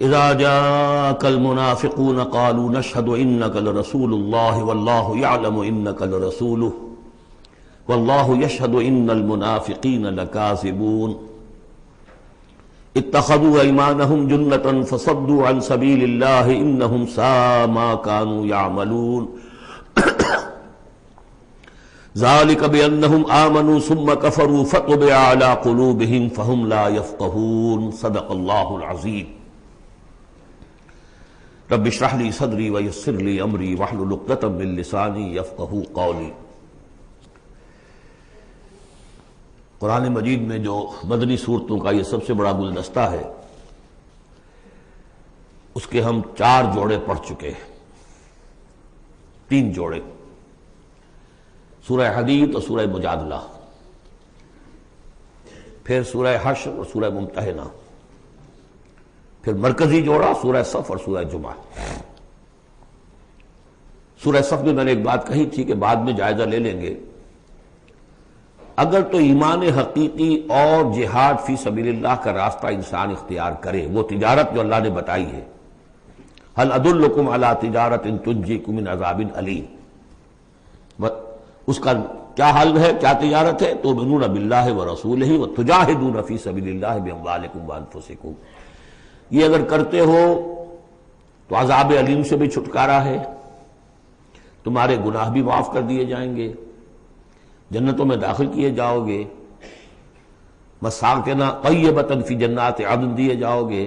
اذا جاءك المنافقون قالوا نشهد انك لرسول الله والله يعلم انك لرسوله والله يشهد ان المنافقين لكاذبون اتخذوا ايمانهم جنة فصدوا عن سبيل الله انهم ساء ما كانوا يعملون ذلك بانهم آمنوا ثم كفروا فطبع على قلوبهم فهم لا يفقهون صدق الله العظيم رب اشرح لي صدري ويسر لي امري واحلل عقدة من لساني يفقهوا قولي۔ قرآن مجید میں جو مدنی صورتوں کا یہ سب سے بڑا گلدستہ ہے، اس کے ہم 4 جوڑے پڑھ چکے ہیں، 3 جوڑے، سورہ حدید اور سورہ مجادلہ، پھر سورہ حشر اور سورہ ممتحنہ، پھر مرکزی جوڑا سورہ صف اور سورہ جمعہ۔ سورہ صف میں نے ایک بات کہی تھی کہ بعد میں جائزہ لے لیں گے، اگر تو ایمان حقیقی اور جہاد فی سبیل اللہ کا راستہ انسان اختیار کرے، وہ تجارت جو اللہ نے بتائی ہے، هل ادلکم علی تجارت تنجیکم من عذاب علیم، اس کا کیا حل ہے، کیا تجارت ہے؟ تؤمنون باللہ ورسولہ وتجاہدون فی سبیل اللہ باموالکم وانفسکم، یہ اگر کرتے ہو تو عذاب علیم سے بھی چھٹکارا ہے، تمہارے گناہ بھی معاف کر دیے جائیں گے، جنتوں میں داخل کیے جاؤ گے، مساکن طیبۃ فی جنات عدن دیے جاؤ گے۔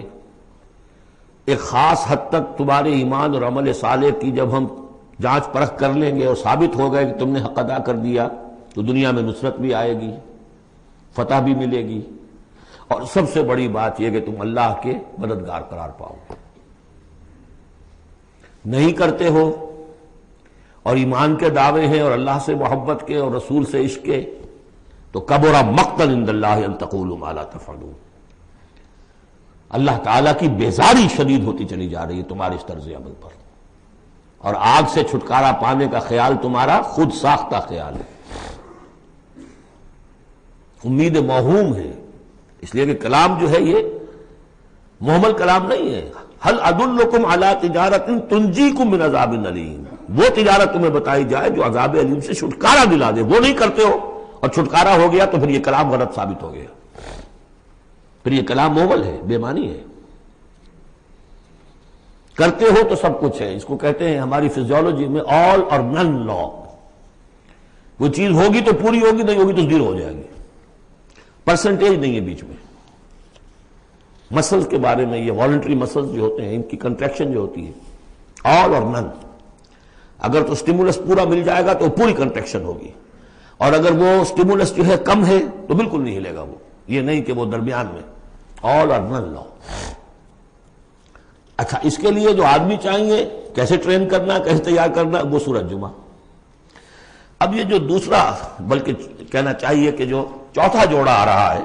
ایک خاص حد تک تمہارے ایمان اور عمل صالح کی جب ہم جانچ پرکھ کر لیں گے اور ثابت ہو گئے کہ تم نے حق ادا کر دیا، تو دنیا میں نصرت بھی آئے گی، فتح بھی ملے گی، اور سب سے بڑی بات یہ کہ تم اللہ کے مددگار قرار پاؤ۔ نہیں کرتے ہو اور ایمان کے دعوے ہیں اور اللہ سے محبت کے اور رسول سے عشق کے، تو کبر مقتا عند اللہ ان تقولوا ما لا تفعلون، اللہ تعالیٰ کی بیزاری شدید ہوتی چلی جا رہی ہے تمہارے اس طرز عمل پر، اور آگ سے چھٹکارا پانے کا خیال تمہارا خود ساختہ خیال ہے، امید موہوم ہے، اس لیے کہ کلام جو ہے یہ محمل کلام نہیں ہے۔ هل ادلکم علی تجارت تنجیکم من عذاب علیم، وہ تجارت تمہیں بتائی جائے جو عذاب علیم سے چھٹکارا دلا دے، وہ نہیں کرتے ہو اور چھٹکارا ہو گیا تو پھر یہ کلام غلط ثابت ہو گیا، پھر یہ کلام محمل ہے، بے معنی ہے۔ کرتے ہو تو سب کچھ ہے، اس کو کہتے ہیں ہماری فزیولوجی میں آل اور نن لا، وہ چیز ہوگی تو پوری ہوگی، نہیں ہوگی تو زیرو ہو جائے گی، پرسنٹیج نہیں ہے بیچ میں۔ مسلز کے بارے میں یہ والنٹری مسلز جو ہوتے ہیں، ان کی کنٹریکشن جو ہوتی ہے آل اور نن، اگر تو سٹیمولس پورا مل جائے گا تو پوری کنٹریکشن ہوگی، اور اگر وہ سٹیمولس جو ہے کم ہے تو بالکل نہیں ہلے گا وہ، یہ نہیں کہ وہ درمیان میں، آل اور نن لا۔ اچھا، اس کے لیے جو آدمی چاہیے کیسے ٹرین کرنا، کیسے تیار کرنا، وہ سورۃ جمعہ۔ اب یہ جو دوسرا، بلکہ کہنا چاہیے کہ جو چوتھا جوڑا آ رہا ہے،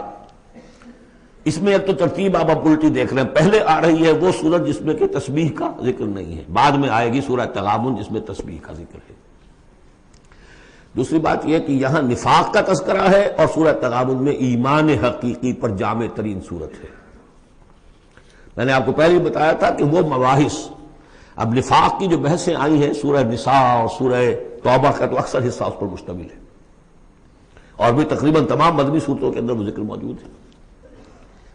اس میں ایک تو ترتیب آپ الٹی دیکھ رہے ہیں، پہلے آ رہی ہے وہ سورت جس میں کہ تسبیح کا ذکر نہیں ہے، بعد میں آئے گی سورہ تغابن جس میں تسبیح کا ذکر ہے۔ دوسری بات یہ کہ یہاں نفاق کا تذکرہ ہے اور سورہ تغابن میں ایمان حقیقی پر جامع ترین سورت ہے۔ میں نے آپ کو پہلے بھی بتایا تھا کہ وہ مباحث، اب نفاق کی جو بحثیں آئی ہیں سورہ نساء اور سورہ توبہ کا تو اکثر حصہ اس پر مشتمل ہے، اور بھی تقریباً تمام مدنی صورتوں کے اندر وہ ذکر موجود ہے،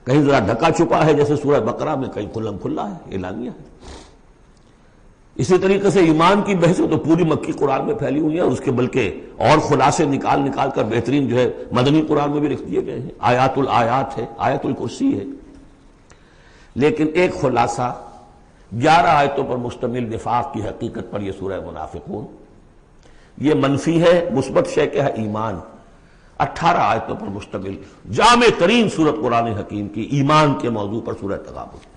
کہیں ذرا ڈھکا چھپا ہے جیسے سورہ بقرہ میں، کہیں کھلم کھلا ہے، اعلانیہ ہے۔ اسی طریقے سے ایمان کی بحثیں تو پوری مکی قرآن میں پھیلی ہوئی ہیں، اور اس کے بلکہ اور خلاصے نکال نکال کر بہترین جو ہے مدنی قرآن میں بھی لکھ دیے گئے ہیں، آیات الآیات ہے، آیت الکرسی ہے۔ لیکن ایک خلاصہ 11 آیتوں پر مشتمل نفاق کی حقیقت پر یہ سورہ منافقون، یہ منفی ہے، مثبت شے کیا ہے؟ ایمان۔ 18 آیتوں پر مشتمل جامع ترین سورت قرآن حکیم کی ایمان کے موضوع پر سورہ تغابن۔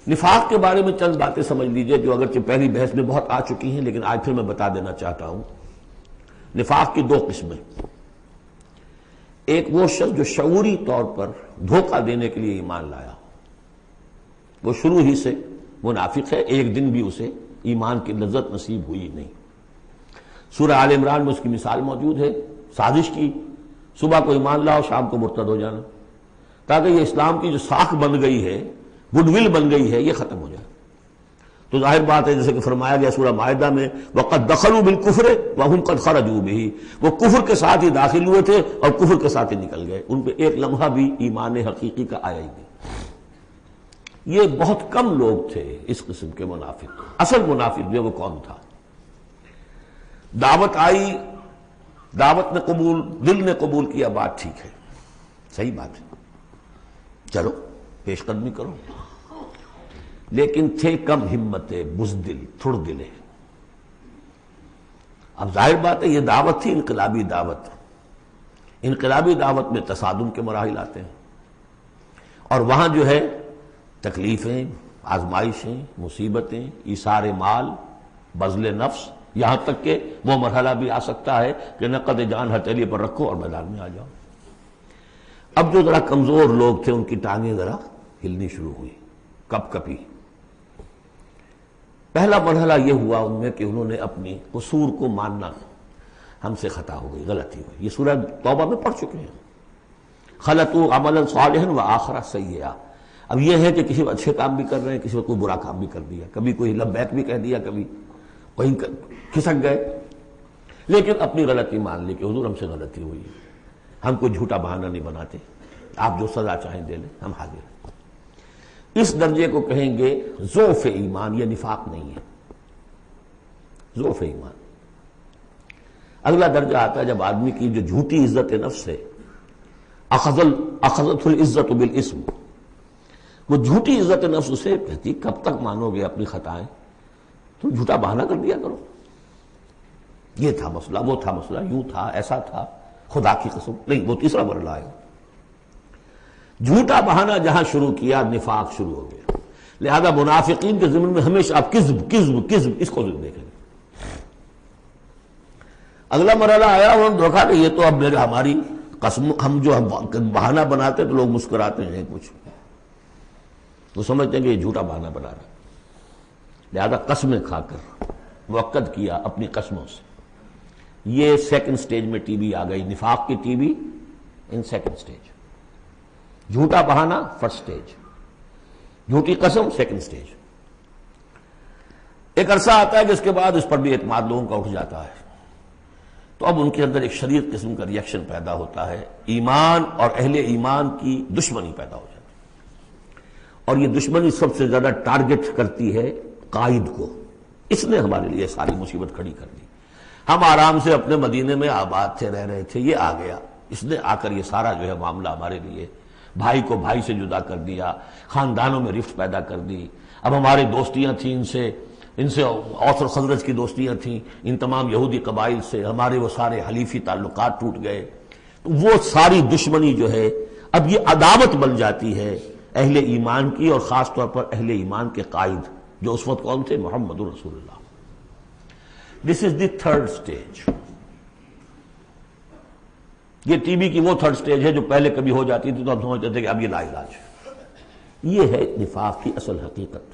نفاق کے بارے میں چند باتیں سمجھ لیجئے جو اگرچہ پہلی بحث میں بہت آ چکی ہیں، لیکن آج پھر میں بتا دینا چاہتا ہوں۔ نفاق کی 2 قسمیں، ایک وہ شخص جو شعوری طور پر دھوکہ دینے کے لیے ایمان لایا، وہ شروع ہی سے منافق ہے، ایک دن بھی اسے ایمان کی لذت نصیب ہوئی نہیں۔ سورہ آل عمران میں اس کی مثال موجود ہے، سازش کی، صبح کو ایمان لاؤ شام کو مرتد ہو جانا۔ تاکہ یہ اسلام کی جو ساکھ بن گئی ہے، گڈ ول بن گئی ہے، یہ ختم ہو جائے۔ تو ظاہر بات ہے جیسے کہ فرمایا گیا سورہ مائدہ میں وَقَدْ دَخَلُوا بِالْكُفْرِ وَهُمْ قَدْ خَرَجُوا بِهِ، وہ کفر کے ساتھ ہی داخل ہوئے تھے اور کفر کے ساتھ ہی نکل گئے، ان پہ ایک لمحہ بھی ایمان حقیقی کا آیا ہی نہیں۔ یہ بہت کم لوگ تھے اس قسم کے منافق۔ اصل منافق جو وہ کون تھا؟ دعوت آئی، دعوت نے قبول، دل نے قبول کیا، بات ٹھیک ہے، صحیح بات ہے، چلو پیش قدمی کرو، لیکن تھے کم ہمت، بزدل، تھڑ دلے۔ اب ظاہر بات ہے یہ دعوت تھی انقلابی دعوت، انقلابی دعوت میں تصادم کے مراحل آتے ہیں، اور وہاں جو ہے تکلیفیں، آزمائشیں، مصیبتیں، ایثار مال، بذل نفس، یہاں تک کہ وہ مرحلہ بھی آ سکتا ہے کہ نقد جان ہتھیلی پر رکھو اور میدان میں آ جاؤ۔ اب جو ذرا کمزور لوگ تھے ان کی ٹانگیں ذرا ہلنی شروع ہوئی، کپ کپی۔ پہلا مرحلہ یہ ہوا ان میں کہ انہوں نے اپنی قصور کو ماننا، ہم سے خطا ہو گئی، غلطی ہوئی۔ یہ سورہ توبہ میں پڑھ چکے ہیں، خلطوا عملا صالحا وآخر سیئا۔ اب یہ ہے کہ کسی وقت اچھے کام بھی کر رہے ہیں، کسی وقت کوئی برا کام بھی کر دیا، کبھی کوئی لبیک بھی کہہ دیا، کبھی کہیں کھسک گئے، لیکن اپنی غلطی مان لی کہ حضور ہم سے غلطی ہوئی، ہم کوئی جھوٹا بہانہ نہیں بناتے، آپ جو سزا چاہیں دے لیں، ہم حاضر ہیں۔ اس درجے کو کہیں گے ضعف ایمان، یہ نفاق نہیں ہے، ضعف ایمان۔ اگلا درجہ آتا ہے جب آدمی کی جو جھوٹی عزت نفس ہے، اخذت العزت بالاسم، وہ جھوٹی عزت نفس اسے کہتی کب تک مانو گے اپنی خطائیں، تم جھوٹا بہانہ کر دیا کرو، یہ تھا مسئلہ، وہ تھا مسئلہ، یوں تھا، ایسا تھا، خدا کی قسم نہیں، وہ تیسرا مرحلہ ہے۔ جھوٹا بہانہ جہاں شروع کیا نفاق شروع ہو گیا۔ لہذا منافقین کے ضمن میں ہمیشہ آپ کذب کذب کذب اس کو دیکھیں گے۔ اگلا مرحلہ آیا، انہوں نے دیکھا کہ یہ تو اب ہماری قسم، ہم جو بہانہ بناتے تو لوگ مسکراتے ہیں، کچھ وہ سمجھتے ہیں کہ یہ جھوٹا بہانہ بنا رہا ہے، لہذا قسمیں کھا کر موقت کیا اپنی قسموں سے۔ یہ سیکنڈ سٹیج میں ٹی بی آ گئی، نفاق کی T B in second stage, جھوٹا بہانہ فرسٹ سٹیج، جھوٹی قسم سیکنڈ سٹیج۔ ایک عرصہ آتا ہے کہ اس کے بعد اس پر بھی اعتماد لوگوں کا اٹھ جاتا ہے، تو اب ان کے اندر ایک شدید قسم کا ریئیکشن پیدا ہوتا ہے، ایمان اور اہل ایمان کی دشمنی پیدا ہو جاتی ہے، اور یہ دشمنی سب سے زیادہ ٹارگٹ کرتی ہے قائد کو۔ اس نے ہمارے لیے ساری مصیبت کھڑی کر دی، ہم آرام سے اپنے مدینے میں آباد تھے، رہ رہے تھے، یہ آ گیا، اس نے آ کر یہ سارا جو ہے معاملہ ہمارے لیے، بھائی کو بھائی سے جدا کر دیا، خاندانوں میں رفت پیدا کر دی۔ اب ہماری دوستیاں تھیں ان سے اوس اور خزرج کی دوستیاں تھیں، ان تمام یہودی قبائل سے ہمارے وہ سارے حلیفی تعلقات ٹوٹ گئے، وہ ساری دشمنی جو ہے اب یہ عداوت بن جاتی ہے اہل ایمان کی، اور خاص طور پر اہل ایمان کے قائد جو اس وقت کون تھے؟ محمد رسول اللہ۔ دس از دی تھرڈ سٹیج۔ یہ ٹی بی کی وہ تھرڈ سٹیج ہے جو پہلے کبھی ہو جاتی تھی تو ہم سمجھتے تھے کہ اب یہ لا علاج ہے۔ یہ ہے نفاق کی اصل حقیقت۔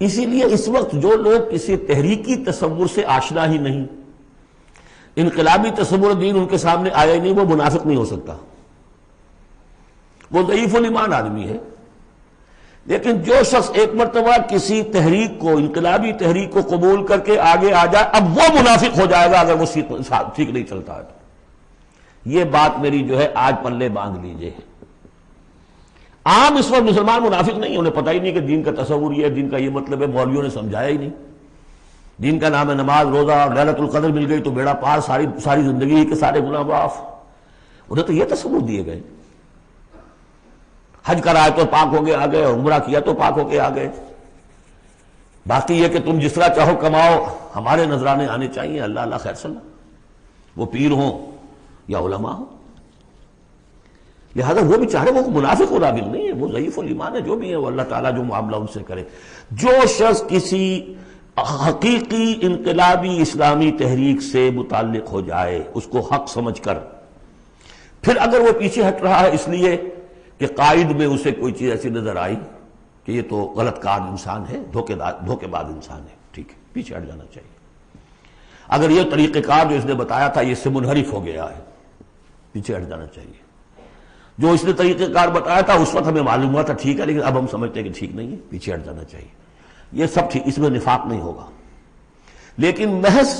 اسی لیے اس وقت جو لوگ کسی تحریکی تصور سے آشنا ہی نہیں، انقلابی تصور دین ان کے سامنے آیا ہی نہیں، وہ منافق نہیں ہو سکتا، وہ ضعیف الایمان آدمی ہے۔ لیکن جو شخص ایک مرتبہ کسی تحریک کو، انقلابی تحریک کو قبول کر کے آگے آ جائے، اب وہ منافق ہو جائے گا اگر وہ ٹھیک نہیں چلتا ہے تو۔ یہ بات میری جو ہے آج پلے باندھ لیجئے۔ عام اس وقت مسلمان منافق نہیں، انہیں پتہ ہی نہیں کہ دین کا تصور یہ ہے، دین کا یہ مطلب ہے، مولویوں نے سمجھایا ہی نہیں۔ دین کا نام ہے نماز، روزہ، اور لیلۃ القدر مل گئی تو بیڑا پار، ساری زندگی کے سارے گناہ معاف۔ انہیں تو یہ تصور دیے گئے، حج کرائے تو پاک ہو کے آ گئے، اور عمرہ کیا تو پاک ہو کے آ گئے، باقی یہ کہ تم جس طرح چاہو کماؤ، ہمارے نذرانے آنے چاہیے، اللہ اللہ خیر صلی اللہ، وہ پیر ہوں یا علماء ہوں۔ لہذا وہ بیچارے، وہ منافق منافق نہیں ہے، وہ ضعیف الایمان ہے، جو بھی ہے وہ اللہ تعالیٰ جو معاملہ ان سے کرے۔ جو شخص کسی حقیقی انقلابی اسلامی تحریک سے متعلق ہو جائے، اس کو حق سمجھ کر، پھر اگر وہ پیچھے ہٹ رہا ہے اس لیے کہ قائد میں اسے کوئی چیز ایسی نظر آئی کہ یہ تو غلط کار انسان ہے، دھوکے باز انسان ہے، ٹھیک ہے، پیچھے ہٹ جانا چاہیے۔ اگر یہ طریقہ کار جو اس نے بتایا تھا یہ اس سے منحرف ہو گیا ہے، پیچھے ہٹ جانا چاہیے۔ جو اس نے طریقہ کار بتایا تھا اس وقت ہمیں معلوم ہوا تھا ٹھیک ہے، لیکن اب ہم سمجھتے ہیں کہ ٹھیک نہیں ہے، پیچھے ہٹ جانا چاہیے. یہ سب ٹھیک، اس میں نفاق نہیں ہوگا، لیکن محض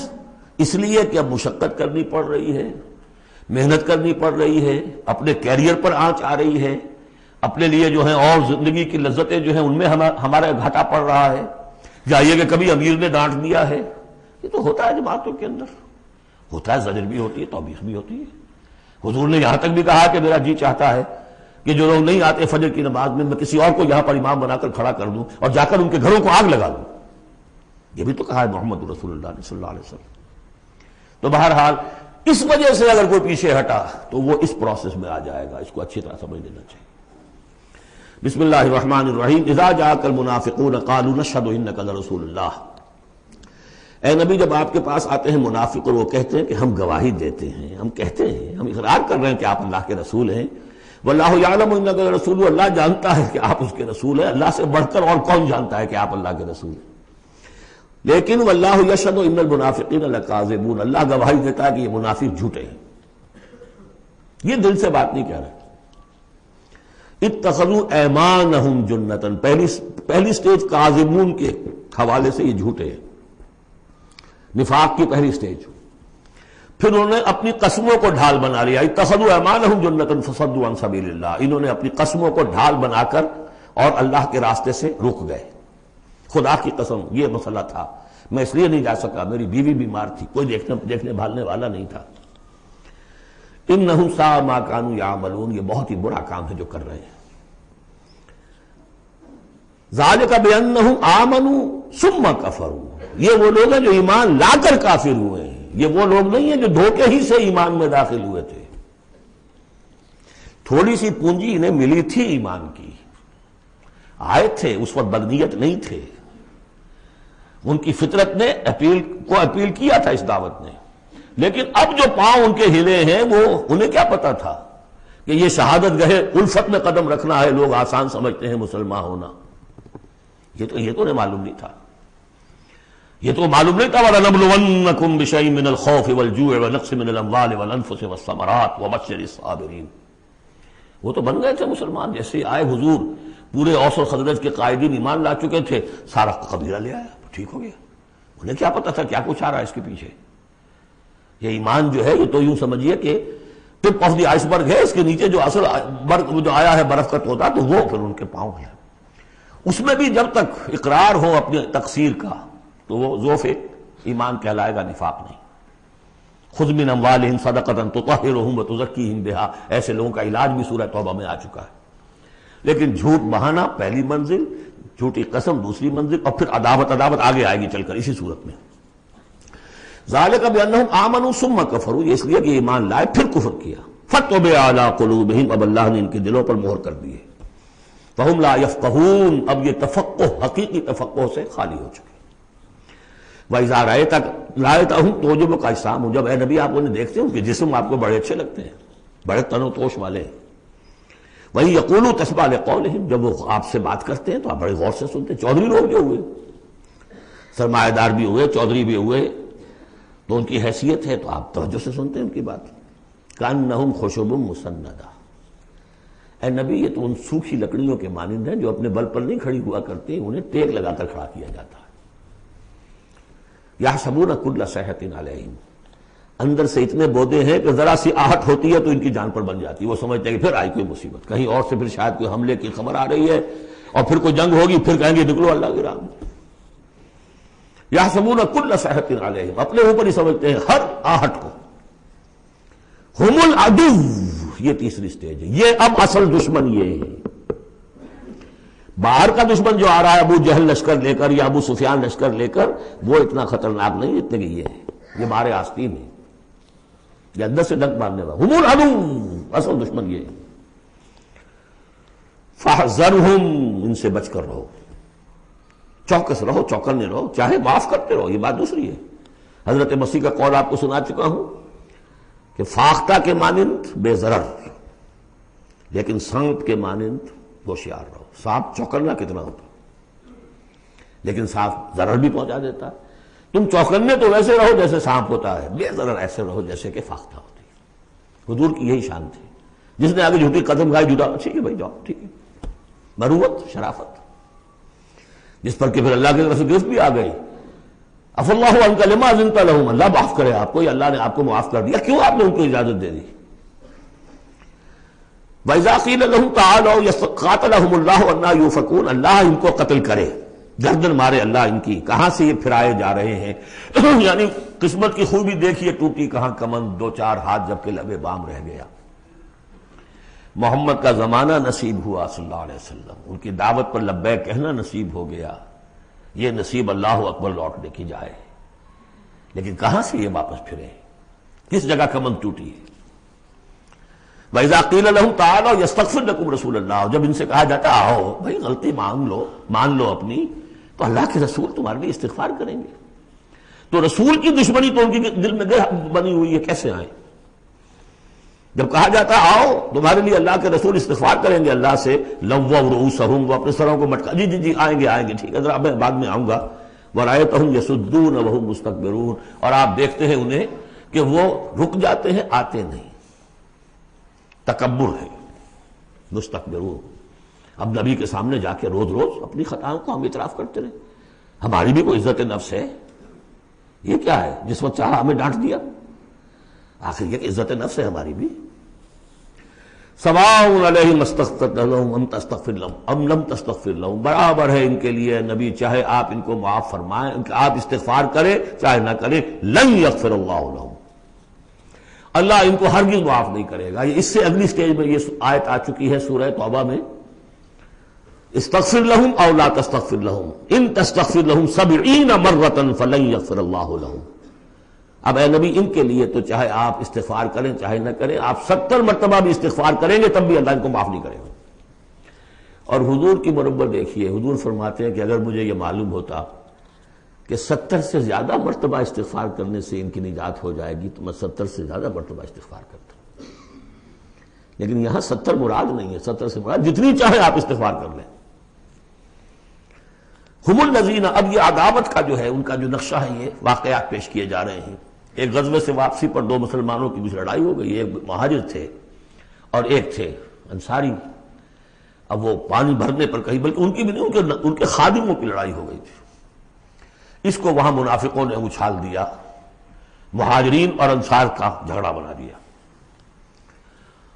اس لیے کہ اب مشقت کرنی پڑ رہی ہے، محنت کرنی پڑ رہی ہے، اپنے کیریئر پر آنچ آ رہی ہے، اپنے لیے جو ہیں اور زندگی کی لذتیں جو ہیں ان میں ہمارا گھاٹا پڑ رہا ہے، جائیے کہ کبھی امیر نے ڈانٹ دیا ہے. یہ تو ہوتا ہے جماعتوں کے اندر، ہوتا ہے، زجر بھی ہوتی ہے، توبیخ بھی ہوتی ہے. حضور نے یہاں تک بھی کہا کہ میرا جی چاہتا ہے کہ جو لوگ نہیں آتے فجر کی نماز میں کسی اور کو یہاں پر امام بنا کر کھڑا کر دوں اور جا کر ان کے گھروں کو آگ لگا دوں. یہ بھی تو کہا ہے محمد رسول اللہ صلی اللہ علیہ وسلم. تو بہرحال اس وجہ سے اگر کوئی پیچھے ہٹا تو وہ اس پروسیس میں آ جائے گا، اس کو اچھی طرح سمجھ لینا چاہیے. بسم اللہ الرحمن الرحیم. اذا جاءك المنافقون قالوا نشهد انك لرسول اللہ. اے نبی جب آپ کے پاس آتے ہیں منافق اور وہ کہتے ہیں کہ ہم گواہی دیتے ہیں، ہم کہتے ہیں، ہم اقرار کر رہے ہیں کہ آپ اللہ کے رسول ہیں. واللہ یعلم انک لرسول، اللہ جانتا ہے کہ آپ اس کے رسول ہیں. اللہ سے بڑھ کر اور کون جانتا ہے کہ آپ اللہ کے رسول ہیں. لیکن واللہ یشہد ان المنافقین لکاذبون، اللہ گواہی دیتا ہے کہ یہ منافق جھوٹے ہیں. یہ دل سے بات نہیں کہہ رہے. اتخذوا ایمانہم جنۃ، پہلی سٹیج کاذبون کے حوالے سے یہ جھوٹے ہیں، نفاق کی پہلی سٹیج. پھر انہوں نے اپنی قسموں کو ڈھال بنا لیا. اتخذوا ایمانہم جنۃ فصدوا عن سبیل اللہ، انہوں نے اپنی قسموں کو ڈھال بنا کر اور اللہ کے راستے سے رک گئے. خدا کی قسم یہ مسئلہ تھا، میں اس لیے نہیں جا سکا، میری بیوی بیمار تھی، کوئی دیکھنے بھالنے والا نہیں تھا. انہم ساء ما کانوا یعملون، یہ بہت ہی برا کام ہے جو کر رہے ہیں. ذالک بانہم آمنوا ثم کفروا، یہ وہ لوگ ہیں جو ایمان لا کر کافر ہوئے ہیں. یہ وہ لوگ نہیں ہیں جو دھوکے ہی سے ایمان میں داخل ہوئے تھے. تھوڑی سی پونجی انہیں ملی تھی ایمان کی، آئے تھے اس وقت بدنیت نہیں تھے، ان کی فطرت نے اپیل کیا تھا اس دعوت نے. لیکن اب جو پاؤں ان کے ہلے ہیں وہ انہیں کیا پتا تھا کہ یہ شہادت گاہ الفت میں قدم رکھنا ہے. لوگ آسان سمجھتے ہیں مسلمان ہونا، یہ تو انہیں معلوم نہیں تھا. یہ تو معلوم نہیں تھا وَلَنَبْلُوَنَّكُمْ بِشَيْءٍ مِّنَ الْخَوْفِ وَالْجُوعِ وَنَقْصٍ مِّنَ الْأَمْوَالِ وَالْأَنفُسِ وَالثَّمَرَاتِ وَبَشِّرِ الصَّابِرِينَ. وہ تو بن گئے تھے مسلمان. جیسے آئے حضور، پورے اوس اور خزرج کے قائدین ایمان لا چکے تھے، سارا قبیلہ لے آیا، ٹھیک ہو گیا. انہیں کیا پتا تھا کیا کچھ آ رہا ہے اس کے پیچھے. یہ ایمان جو ہے یہ تو یوں سمجھیے کہ ٹپ آف دی آئس برگ ہے، اس کے نیچے جو اصل جو آیا ہے برف کا توتا، تو وہ پھر ان کے پاؤں ہے. اس میں بھی جب تک اقرار ہو اپنے تقصیر کا تو وہ ذوف ایمان کہلائے گا، نفاق نہیں. خذ من اموالہم صدقۃ تطہرہم وتزکیہم بہا، ایسے لوگوں کا علاج بھی سورہ توبہ میں آ چکا ہے. لیکن جھوٹ بہانا پہلی منزل، جھوٹی قسم دوسری منزل، اور پھر عداوت آگے آئے گی چل کر اسی صورت میں. ذالک بانہم آمنوا ثم کفروا، یہ اس لیے کہ ایمان لائے پھر کفر کیا. فطبع علی قلوبہم، اب اللہ نے ان کے دلوں پر مہر کر دی ہے. فہم لا یفقہون، اب یہ تفقہ حقیقی تفقہ سے خالی ہو چکے. وَإِذَا رَأَيْتَهُمْ تُعْجِبُكَ أَجْسَامُهُمْ، جب اے نبی آپ انہیں دیکھتے ہیں ان کے جسم آپ کو بڑے اچھے لگتے ہیں، بڑے تن و توش والے ہیں. وَإِن يَقُولُوا تَسْمَعْ لِقَوْلِهِمْ، جب وہ آپ سے بات کرتے ہیں تو آپ بڑے غور سے سنتے ہیں. چودھری لوگ جو ہوئے، سرمایہ دار بھی ہوئے، چودھری بھی ہوئے، تو ان کی حیثیت ہے تو آپ توجہ سے سنتے ہیں ان کی بات. کأنہم خشب مسندہ، اے نبی یہ تو ان سوکھی لکڑیوں کے مانند ہیں جو اپنے بل پر نہیں کھڑی ہوا کرتی، انہیں ٹیک لگا کر کھڑا کیا جاتا ہے. یحسبون کل صیحۃ علیہم، اندر سے اتنے بودے ہیں کہ ذرا سی آہٹ ہوتی ہے تو ان کی جان پر بن جاتی ہے. وہ سمجھتے ہیں کہ پھر آئی کوئی مصیبت، کہیں اور سے پھر شاید کوئی حملے کی خبر آ رہی ہے اور پھر کوئی جنگ ہوگی، پھر کہیں گے نکلو اللہ کی راہ میں. یحسبون کل صیحۃ علیہم، اپنے اوپر ہی سمجھتے ہیں ہر آہٹ کو. ہم العدو، یہ تیسری سٹیج ہے. یہ اب اصل دشمن یہ ہے. باہر کا دشمن جو آ رہا ہے ابو جہل لشکر لے کر یا ابو سفیان لشکر لے کر، وہ اتنا خطرناک نہیں جتنے کہ یہ ہے. یہ مارے آستین ہے، یہ اندر سے ڈنک مارنے والا. ہم العدو، اصل دشمن یہ ہے. فاحذرہم، ان سے بچ کر رہو، چوکس رہو، چوکنے رہو، چاہے معاف کرتے رہو. یہ بات دوسری ہے. حضرت مسیح کا قول آپ کو سنا چکا ہوں کہ فاختہ کے مانند بے ضرر، لیکن سانپ کے مانند ہوشیار رہو. سانپ چوکنا کتنا ہوتا، لیکن سانپ ضرر بھی پہنچا دیتا. تم چوکنے تو ویسے رہو جیسے سانپ ہوتا ہے، بے ضرر ایسے رہو جیسے کہ فاختہ ہوتی ہے. حضور کی یہی شان تھی. جس نے آگے جھوٹی قدم کھائی جھوٹا ٹھیک ہے بھائی جاؤ ٹھیک ہے، مروت شرافت، جس پر کہ پھر اللہ کے طرف سے گرفت بھی آ گئی. عفا اللہ عنک لما اذنت لهم، اللہ معاف کرے آپ کو، یا اللہ نے آپ کو معاف کر دیا، کیوں آپ نے ان کو اجازت دے دی. وَإِذَا قِيلَ لَهُمْ تَعَالَوْا قَاتَلَهُمُ اللَّهُ أَنَّىٰ يُؤْفَكُونَ، اللہ ان کو قتل کرے، گردن مارے اللہ ان کی، کہاں سے یہ پھرائے جا رہے ہیں. یعنی قسمت کی خوبی دیکھیے، ٹوٹی کہاں کمند، دو چار ہاتھ جبکہ لبے بام رہ گیا. محمد کا زمانہ نصیب ہوا صلی اللہ علیہ وسلم، ان کی دعوت پر لبیک کہنا نصیب ہو گیا، یہ نصیب اللہ اکبر لوٹنے کی جائے. لیکن کہاں سے یہ واپس پھرے، کس جگہ کمند ٹوٹی ہے. وَإِذَا قِيلَ لَهُمْ تَعَالَوْا يَسْتَغْفِرْ لَكُمْ رَسُولُ اللَّهِ، جب ان سے کہا جاتا آؤ بھائی غلطی مان لو اپنی، تو اللہ کے رسول تمہارے لیے استغفار کریں گے. تو رسول کی دشمنی تو ان کے دل میں بنی ہوئی ہے، کیسے آئیں. جب کہا جاتا آؤ تمہارے لیے اللہ کے رسول استغفار کریں گے اللہ سے، لووا رؤوسہم، وہ اپنے سروں کو مٹکا، جی جی جی آئیں گے ٹھیک ہے ذرا میں بعد میں آؤں گا. ورأیتہم یصدون وہم مستکبرون، اور آپ دیکھتے ہیں انہیں کہ وہ رک جاتے ہیں، آتے نہیں. تکبر ہے، مستکبرون. اب نبی کے سامنے جا کے روز روز اپنی خطاؤں کو ہم اعتراف کرتے رہے، ہماری بھی کوئی عزت نفس ہے. یہ کیا ہے جس وقت چاہا ہمیں ڈانٹ دیا، آخر یہ کہ عزت نفس ہے ہماری بھی. سواء علیہم استغفرت لہم ام تستغفر لہم ام لم تستغفر لہم، برابر ہے ان کے لیے نبی، چاہے آپ ان کو معاف فرمائیں، آپ استغفار کریں چاہے نہ کریں، لن یغفر اللہ لہم، اللہ ان کو ہرگز معاف نہیں کرے گا. اس سے اگلی سٹیج میں یہ آیت آ چکی ہے سورہ توبہ میں، استغفر لہم او لا تستغفر لہم ان تستغفر لہم 70 مرۃ فلن یغفر اللہ لہم. اب اے نبی ان کے لیے تو چاہے آپ استغفار کریں چاہے نہ کریں، آپ 70 مرتبہ بھی استغفار کریں گے تب بھی اللہ ان کو معاف نہیں کرے گا. اور حضور کی مربت دیکھیے، حضور فرماتے ہیں کہ اگر مجھے یہ معلوم ہوتا کہ 70 سے زیادہ مرتبہ استغفار کرنے سے ان کی نجات ہو جائے گی تو میں 70 سے زیادہ مرتبہ استغفار کرتا. لیکن یہاں 70 مراد نہیں ہے، 70 سے مراد جتنی چاہے آپ استغفار کر لیں. ہم الذین، اب یہ عداوت کا جو ہے ان کا جو نقشہ ہے، یہ واقعات پیش کیے جا رہے ہیں. ایک غزوے سے واپسی پر دو مسلمانوں کی کچھ لڑائی ہو گئی، ایک مہاجر تھے اور ایک تھے انصاری. اب وہ پانی بھرنے پر کہیں، بلکہ ان کی بھی نہیں، ان کے خادموں کی لڑائی ہو گئی تھی. اس کو وہاں منافقوں نے اچھال دیا، مہاجرین اور انصار کا جھگڑا بنا دیا،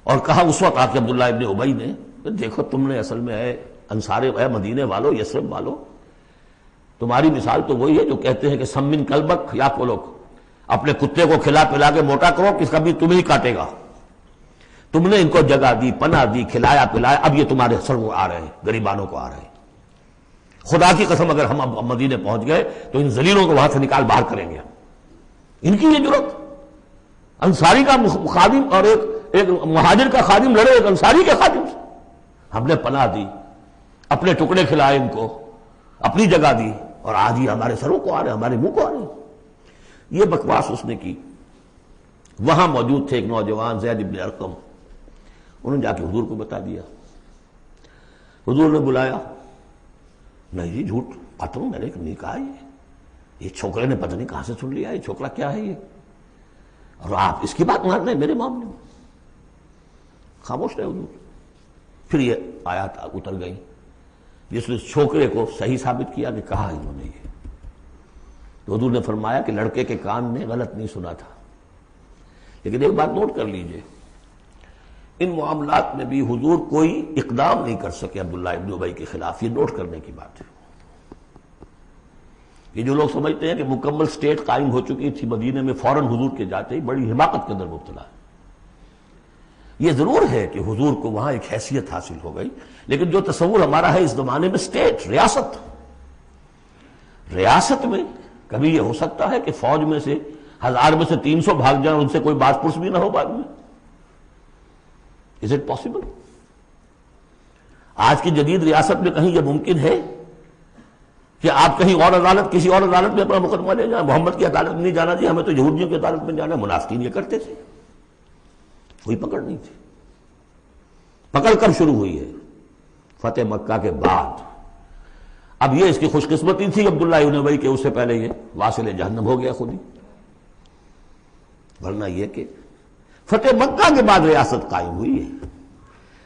اور کہا اس وقت آ کے عبداللہ ابن ابی نے، دیکھو تم نے اصل میں اے انصار، اے مدینے والو، یثرب والو، تمہاری مثال تو وہی ہے جو کہتے ہیں کہ سمن کلبک یا کو لوگ اپنے کتے کو کھلا پلا کے موٹا کرو کہ کبھی تمہیں ہی کاٹے گا. تم نے ان کو جگہ دی، پناہ دی، کھلایا پلایا، اب یہ تمہارے سر کو آ رہے ہیں، غریبانوں کو آ رہے ہیں. خدا کی قسم اگر ہم اب مدینے پہنچ گئے تو ان ذلیلوں کو وہاں سے نکال باہر کریں گے. ان کی یہ جرت، انصاری کا خادم اور ایک مہاجر کا خادم لڑے ایک انصاری کے خادم سے. ہم نے پناہ دی، اپنے ٹکڑے کھلائے، ان کو اپنی جگہ دی، اور آج ہی ہمارے سروں کو آ رہے ہیں، ہمارے منہ کو آ رہے ہیں. یہ بکواس اس نے کی. وہاں موجود تھے ایک نوجوان زید ابن ارقم، انہوں نے جا کے حضور کو بتا دیا. حضور نے بلایا، نہیں جی جھوٹ ختم، میں نے نہیں کہا. یہ چھوکرے نے پتہ نہیں کہاں سے سن لیا، یہ چھوکرا کیا ہے یہ، اور آپ اس کی بات مان رہے ہیں میرے معاملے میں. خاموش رہے حضور. پھر یہ آیات اتر گئی جس نے چھوکرے کو صحیح ثابت کیا کہ کہا انہوں نے یہ. تو حضور نے فرمایا کہ لڑکے کے کان نے غلط نہیں سنا تھا. لیکن ایک بات نوٹ کر لیجئے، ان معاملات میں بھی حضور کوئی اقدام نہیں کر سکے عبداللہ ابن ابی کے خلاف. یہ نوٹ کرنے کی بات ہے. یہ جو لوگ سمجھتے ہیں کہ مکمل سٹیٹ قائم ہو چکی تھی مدینے میں، فوراً حضور کے جاتے ہی بڑی حماقت کے اندر مبتلا ہے. یہ ضرور ہے کہ حضور کو وہاں ایک حیثیت حاصل ہو گئی، لیکن جو تصور ہمارا ہے اس زمانے میں سٹیٹ، ریاست میں کبھی یہ ہو سکتا ہے کہ فوج میں سے 1000 میں سے 300 بھاگ جائیں، ان سے کوئی بات پرس بھی نہ ہو بعد میں. Is it possible؟ آج کی جدید ریاست میں کہیں یہ ممکن ہے کہ آپ کہیں اور عدالت، کسی اور عدالت میں اپنا مقدمہ لے جائیں؟ محمد کی عدالت میں نہیں جانا جی، ہمیں تو یہودیوں کی عدالت میں جانا. منافقین یہ کرتے تھے، کوئی پکڑ نہیں تھی. پکڑ کب شروع ہوئی ہے؟ فتح مکہ کے بعد. اب یہ اس کی خوش قسمتی تھی عبداللہ ابن ابی کہ اس سے پہلے یہ واصل جہنم ہو گیا خود ہی. ورنہ یہ کہ فتح مکہ کے بعد ریاست قائم ہوئی ہے.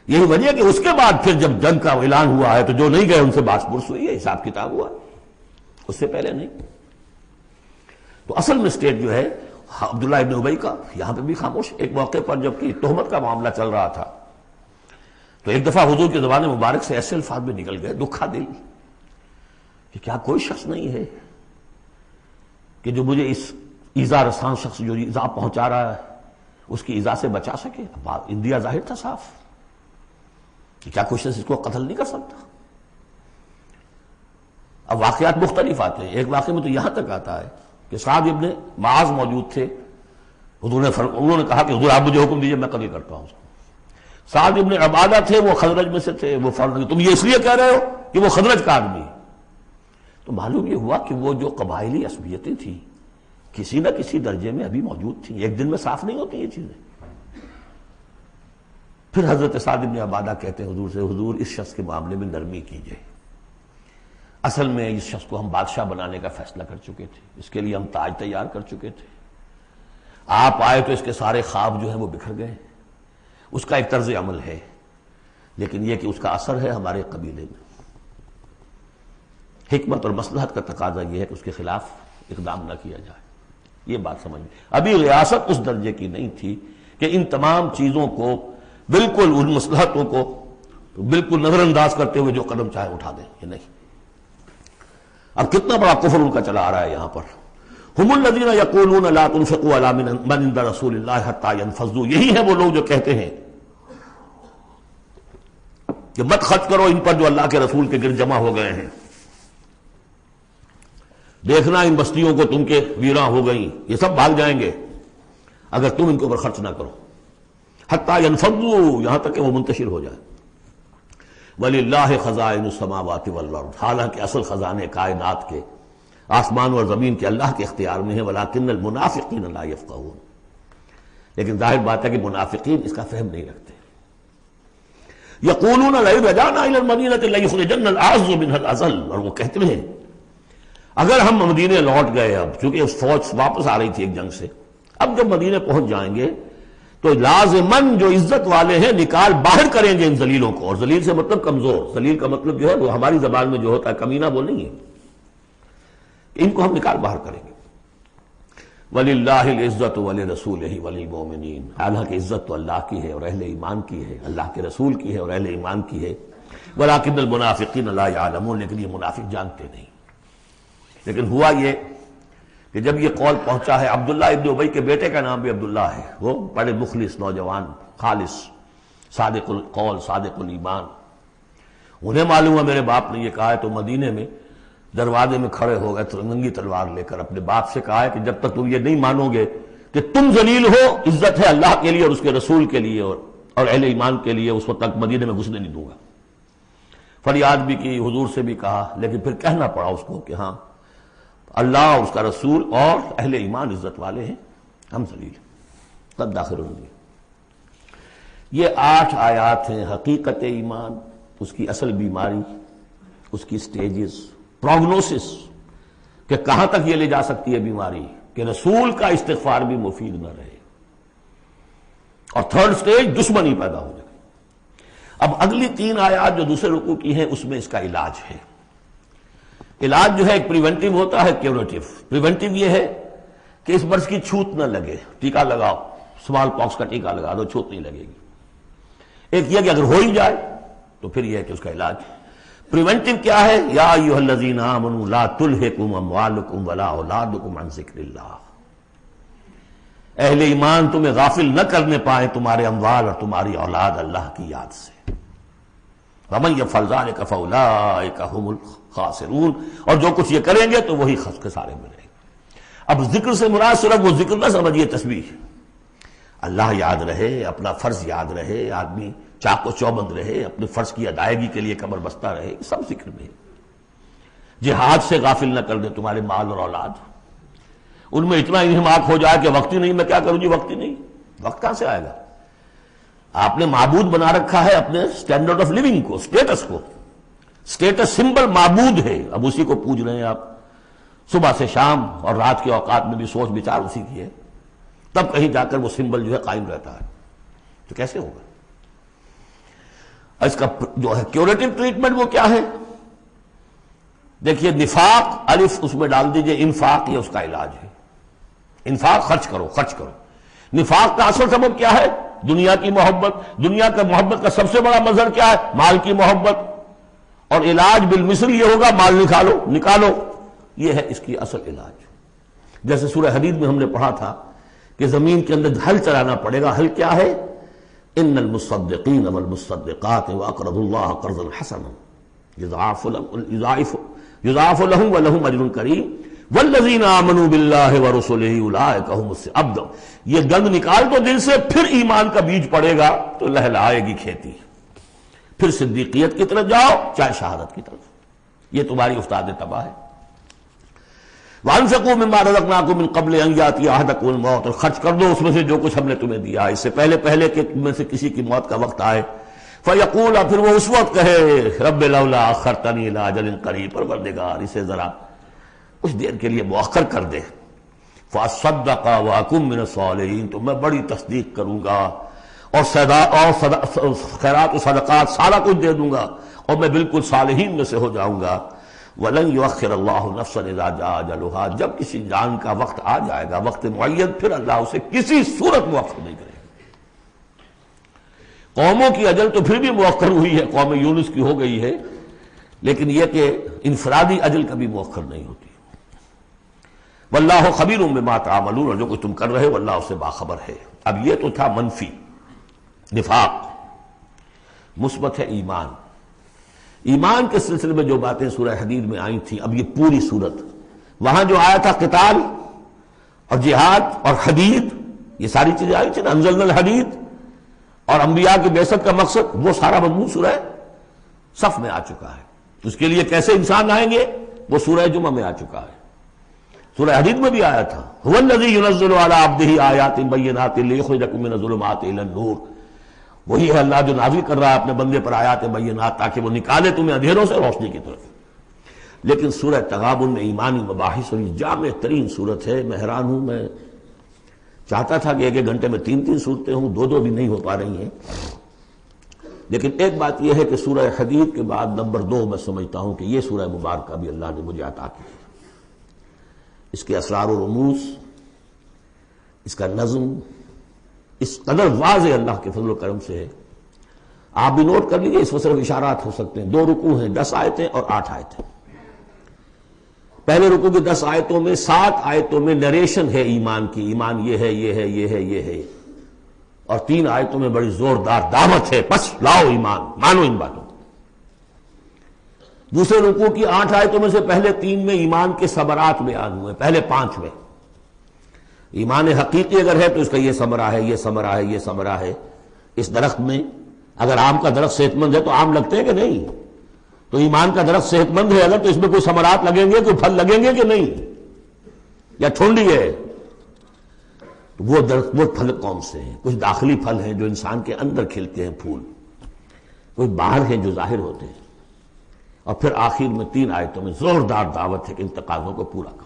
یہی وجہ کہ اس کے بعد پھر جب جنگ کا اعلان ہوا ہے تو جو نہیں گئے ان سے باس پرس ہوئی ہے، حساب کتاب ہوا، اس سے پہلے نہیں۔ تو اصل میں اسٹیٹ جو ہے عبداللہ ابن ابی کا یہاں پہ بھی خاموش۔ ایک موقع پر جب کہ تہمت کا معاملہ چل رہا تھا تو ایک دفعہ حضور کی زبان مبارک سے ایسے الفاظ میں نکل گئے، دکھا دل، کہ کیا کوئی شخص نہیں ہے کہ جو مجھے اس ایذا رسان شخص جو ایذا پہنچا رہا ہے اس کی ایذا سے بچا سکے۔ انڈیا ظاہر تھا صاف کہ کیا کوئی شخص اس کو قتل نہیں کر سکتا۔ اب واقعات مختلف آتے ہیں، ایک واقعے میں تو یہاں تک آتا ہے کہ سعد ابن معاذ موجود تھے، انہوں نے کہا کہ حضور آپ مجھے حکم دیجئے میں قتل کرتا ہوں اس کو۔ سعد ابن عبادہ تھے، وہ خزرج میں سے تھے، وہ فوراً تم یہ اس لیے کہہ رہے ہو کہ وہ خزرج کا آدمی ہے۔ تو معلوم یہ ہوا کہ وہ جو قبائلی عصبیتیں تھیں کسی نہ کسی درجے میں ابھی موجود تھیں، ایک دن میں صاف نہیں ہوتی یہ چیزیں۔ پھر حضرت سعد ابن عبادہ کہتے ہیں حضور سے، حضور اس شخص کے معاملے میں نرمی کیجئے، اصل میں اس شخص کو ہم بادشاہ بنانے کا فیصلہ کر چکے تھے، اس کے لیے ہم تاج تیار کر چکے تھے، آپ آئے تو اس کے سارے خواب جو ہیں وہ بکھر گئے، اس کا ایک طرز عمل ہے، لیکن یہ کہ اس کا اثر ہے ہمارے قبیلے میں۔ حکمت اور مصلحت کا تقاضا یہ ہے کہ اس کے خلاف اقدام نہ کیا جائے، یہ بات سمجھ میں۔ ابھی ریاست اس درجے کی نہیں تھی کہ ان تمام چیزوں کو بالکل، ان مصلحتوں کو بالکل نظر انداز کرتے ہوئے جو قدم چاہے اٹھا دیں، یہ نہیں۔ اب کتنا بڑا کفر ان کا چلا آ رہا ہے یہاں پر۔ ہم الذین یقولون لا تنفقوا علی من عند رسول اللہ حتی ینفضوا، یہی ہیں وہ لوگ جو کہتے ہیں کہ مت خرچ کرو ان پر جو اللہ کے رسول کے گرد جمع ہو گئے ہیں، دیکھنا ان بستیوں کو تم کے ویراں ہو گئیں، یہ سب بھاگ جائیں گے اگر تم ان کے اوپر خرچ نہ کرو، حتی ینفضوا، یہاں تک کہ وہ منتشر ہو جائے۔ وَلِلَّهِ خَزَائِنُ السَّمَاوَاتِ وَالْأَرْضِ، حالانکہ اصل خزانے کائنات کے آسمان اور زمین کے اللہ کے اختیار میں ہے، وَلَٰكِنَّ الْمُنَافِقِينَ لَا يَفْقَهُونَ، لیکن ظاہر بات ہے کہ منافقین اس کا فہم نہیں رکھتے۔ يَقُولُونَ لَئِن رَجَعْنَا إِلَى الْمَدِينَةِ لَيُخْرِجَنَّ الْأَعَزُّ مِنْهَا الْأَذَلَّ، اور وہ کہتے ہیں اگر ہم مدینے لوٹ گئے، اب چونکہ فوج واپس آ رہی تھی ایک جنگ سے، اب جب مدینے پہنچ جائیں گے تو لازماً جو عزت والے ہیں نکال باہر کریں گے ان ذلیلوں کو، اور ذلیل سے مطلب کمزور، ذلیل کا مطلب جو ہے وہ ہماری زبان میں جو ہوتا ہے کمینہ وہ نہیں ہے، ان کو ہم نکال باہر کریں گے۔ وَلِلَّهِ الْعِزَّةُ وَلِرَسُولِهِ وَلِلْمُؤْمِنِينَ، حالانکہ عزت تو اللہ کی ہے اور اہل ایمان کی ہے، اللہ کے رسول کی ہے اور اہل ایمان کی ہے۔ وَلَٰكِنَّ الْمُنَافِقِينَ لَا يَعْلَمُونَ، لیکن یہ منافق جانتے نہیں۔ لیکن ہوا یہ کہ جب یہ قول پہنچا ہے، عبداللہ ابن ابی کے بیٹے کا نام بھی عبداللہ ہے، وہ بڑے مخلص نوجوان، خالص، صادق القول، صادق الایمان، انہیں معلوم ہے میرے باپ نے یہ کہا ہے، تو مدینے میں دروازے میں کھڑے ہو گئے ننگی تلوار لے کر، اپنے باپ سے کہا ہے کہ جب تک تم یہ نہیں مانو گے کہ تم ذلیل ہو، عزت ہے اللہ کے لیے اور اس کے رسول کے لیے اور اہل ایمان کے لیے، اس وقت تک مدینے میں گھسنے نہیں دوں گا۔ فریاد بھی کی، حضور سے بھی کہا، لیکن پھر کہنا پڑا اس کو کہ ہاں اللہ اور اس کا رسول اور اہل ایمان عزت والے ہیں، ہم ذلیل ہیں، تب داخل ہوں گے۔ یہ 8 آیات ہیں حقیقت ایمان، اس کی اصل بیماری، اس کی سٹیجز، پروگنوسس کہ کہاں تک یہ لے جا سکتی ہے بیماری کہ رسول کا استغفار بھی مفید نہ رہے، اور 3rd سٹیج دشمنی پیدا ہو جائے۔ اب اگلی 3 آیات جو دوسرے رکوع کی ہیں اس میں اس کا علاج ہے۔ علاج جو ہے ایک پریونٹیو ہوتا ہے، کیوریٹیو۔ پریونٹیو یہ ہے کہ اس مرض کی چھوت نہ لگے، ٹیکہ لگاؤ، اسمال پاکس کا ٹیکہ لگا دو، چھوت نہیں لگے گی۔ ایک یہ کہ اگر ہو ہی جائے تو پھر یہ ہے کہ اس کا علاج۔ پریونٹیو کیا ہے؟ یا ایھا الذین آمنوا لا تلھکم اموالکم ولا اولادکم عن ذکر اللہ، اہل ایمان تمہیں غافل نہ کرنے پائے تمہارے اموال اور تمہاری اولاد اللہ کی یاد سے۔ ومن یفعل ذلک فاولئک ھم الخاسرون، اور جو کچھ یہ کریں گے تو وہی خسارے میں رہیں گے۔ اب ذکر سے مراد صرف وہ ذکر نہ سمجھیے تسبیح، اللہ یاد رہے، اپنا فرض یاد رہے، آدمی چاق و چوبند رہے، اپنے فرض کی ادائیگی کے لیے کمر بستہ رہے، یہ سب ذکر میں ہے۔ جہاد سے غافل نہ کر دیں تمہارے مال اور اولاد، ان میں اتنا انہماک ہو جائے کہ وقت ہی نہیں، میں کیا کروں جی، وقت ہی نہیں۔ وقت کہاں سے آئے گا؟ آپ نے معبود بنا رکھا ہے اپنے سٹینڈرڈ آف لیونگ کو، سٹیٹس کو، سٹیٹس سمبل معبود ہے، اب اسی کو پوج رہے ہیں آپ، صبح سے شام اور رات کے اوقات میں بھی سوچ بچار اسی کی ہے، تب کہیں جا کر وہ سمبل جو ہے قائم رہتا ہے، تو کیسے ہوگا؟ اس کا جو ہے کیوریٹو ٹریٹمنٹ وہ کیا ہے؟ دیکھیے نفاق الف اس میں ڈال دیجئے، انفاق یہ اس کا علاج ہے. انفاق خرچ کرو خرچ کرو. نفاق کا اصل سبب کیا ہے؟ دنیا کی محبت. دنیا کا محبت کا سب سے بڑا مظہر کیا ہے؟ مال کی محبت. اور علاج بالمثل یہ ہوگا مال نکالو. یہ ہے اس کی اصل علاج. جیسے سورہ حدید میں ہم نے پڑھا تھا کہ زمین کے اندر ہل چلانا پڑے گا. ہل کیا ہے؟ ان المصدقین والمصدقات واقرضوا اللہ قرضا حسنا یضاعف لهم ولهم اجر کریم والذین آمنوا باللہ ورسلہ اولئک هم اب یہ گند نکال دو دل سے، پھر ایمان کا بیج پڑے گا تو لہلائے گی کھیتی. پھر صدیقیت کی طرف جاؤ چاہے شہادت کی طرف. یہ تمہاری استاد تباہ ہے. وَأَنفِقُوا مِمَّا رَزَقْنَاكُم مِّن قَبْلِ أَن يَأْتِيَ أَحَدَكُمُ الْمَوْتُ، اور خرچ کر دو اس میں سے جو کچھ ہم نے تمہیں دیا اس سے پہلے کہ تم میں سے کسی کی موت کا وقت آئے. فَيَقُولَ، پھر وہ اس وقت کہے رَبِّ لَوْلَا أَخَّرْتَنِي إِلَىٰ أَجَلٍ قَرِيبٍ، پروردگار اسے ذرا کچھ دیر کے لیے مؤخر کر دے. فَأَصَّدَّقَ وَأَكُن مِّنَ الصَّالِحِينَ، تو میں بڑی تصدیق کروں گا اور خیرات و صدقات سارا کچھ دے دوں گا اور میں بالکل صالحین میں سے ہو جاؤں گا. وَلَن يُؤَخِّرَ اللَّهُ نَفْسًا إِذَا جَاءَ أَجَلُهَا، جب کسی جان کا وقت آ جائے گا وقت معین، پھر اللہ اسے کسی صورت مؤخر نہیں کرے گا. قوموں کی اجل تو پھر بھی مؤخر ہوئی ہے، قوم یونس کی ہو گئی ہے، لیکن یہ کہ انفرادی اجل کبھی مؤخر نہیں ہوتی. واللہ خبیر بما تعملون، اور جو کچھ تم کر رہے ہو اللہ اس سے باخبر ہے. اب یہ تو تھا منفی نفاق. مثبت ہے ایمان. ایمان کے سلسلے میں جو باتیں سورہ حدید میں آئی تھیں، اب یہ پوری صورت، وہاں جو آیا تھا قتال اور جہاد اور حدید، یہ ساری چیزیں آئی تھیں نا، انزلنا الحدید اور انبیاء کی بعثت کا مقصد، وہ سارا مضمون سورہ صف میں آ چکا ہے. اس کے لیے کیسے انسان آئیں گے وہ سورہ جمعہ میں آ چکا ہے. سورہ حدید میں بھی آیا تھا هو الذی ينزل علی عبدہ آیات بینات لیخرجکم من الظلمات الی النور، وہی ہے اللہ جو نازل کر رہا ہے اپنے بندے پر آیات بینات تاکہ وہ نکالے تمہیں اندھیروں سے روشنی کی طرف. لیکن سورہ تغابن میں ایمانی مباحث اور جامع ترین صورت ہے. میں حیران ہوں، میں چاہتا تھا کہ ایک گھنٹے میں 3 صورتیں ہوں، 2 بھی نہیں ہو پا رہی ہیں. لیکن ایک بات یہ ہے کہ سورہ حدید کے بعد نمبر 2 میں سمجھتا ہوں کہ یہ سورہ مبارکہ بھی اللہ نے مجھے عطا کی. اس کے اسرار و رموز، اس کا نظم اس قدر واضح اللہ کے فضل و کرم سے ہے. آپ بھی نوٹ کر لیجئے، اس میں صرف اشارات ہو سکتے ہیں. 2 رکوع ہیں، 10 آیتیں اور 8 آیتیں. پہلے رکوع کی 10 آیتوں میں 7 آیتوں میں نریشن ہے ایمان کی، ایمان یہ ہے یہ ہے یہ ہے یہ ہے، اور 3 آیتوں میں بڑی زوردار دعوت ہے، بس لاؤ ایمان، مانو ان باتوں. دوسرے رکوع کی 8 آیتوں میں سے پہلے 3 میں ایمان کے ثمرات بیان ہوئے، پہلے 5 میں ایمان حقیقی اگر ہے تو اس کا یہ ثمرہ ہے یہ ثمرہ ہے یہ ثمرہ ہے. اس درخت میں اگر آم کا درخت صحت مند ہے تو آم لگتے ہیں کہ نہیں؟ تو ایمان کا درخت صحت مند ہے اگر تو اس میں کوئی ثمرات لگیں گے، کوئی پھل لگیں گے کہ نہیں؟ یا ٹھونڈی ہے؟ وہ درخت وہ پھل کون سے ہیں؟ کچھ داخلی پھل ہیں جو انسان کے اندر کھلتے ہیں پھول، کوئی باہر ہیں جو ظاہر ہوتے ہیں. اور پھر آخر میں 3 آیتوں میں زوردار دعوت ہے کہ ان تقاضوں کو پورا کرو.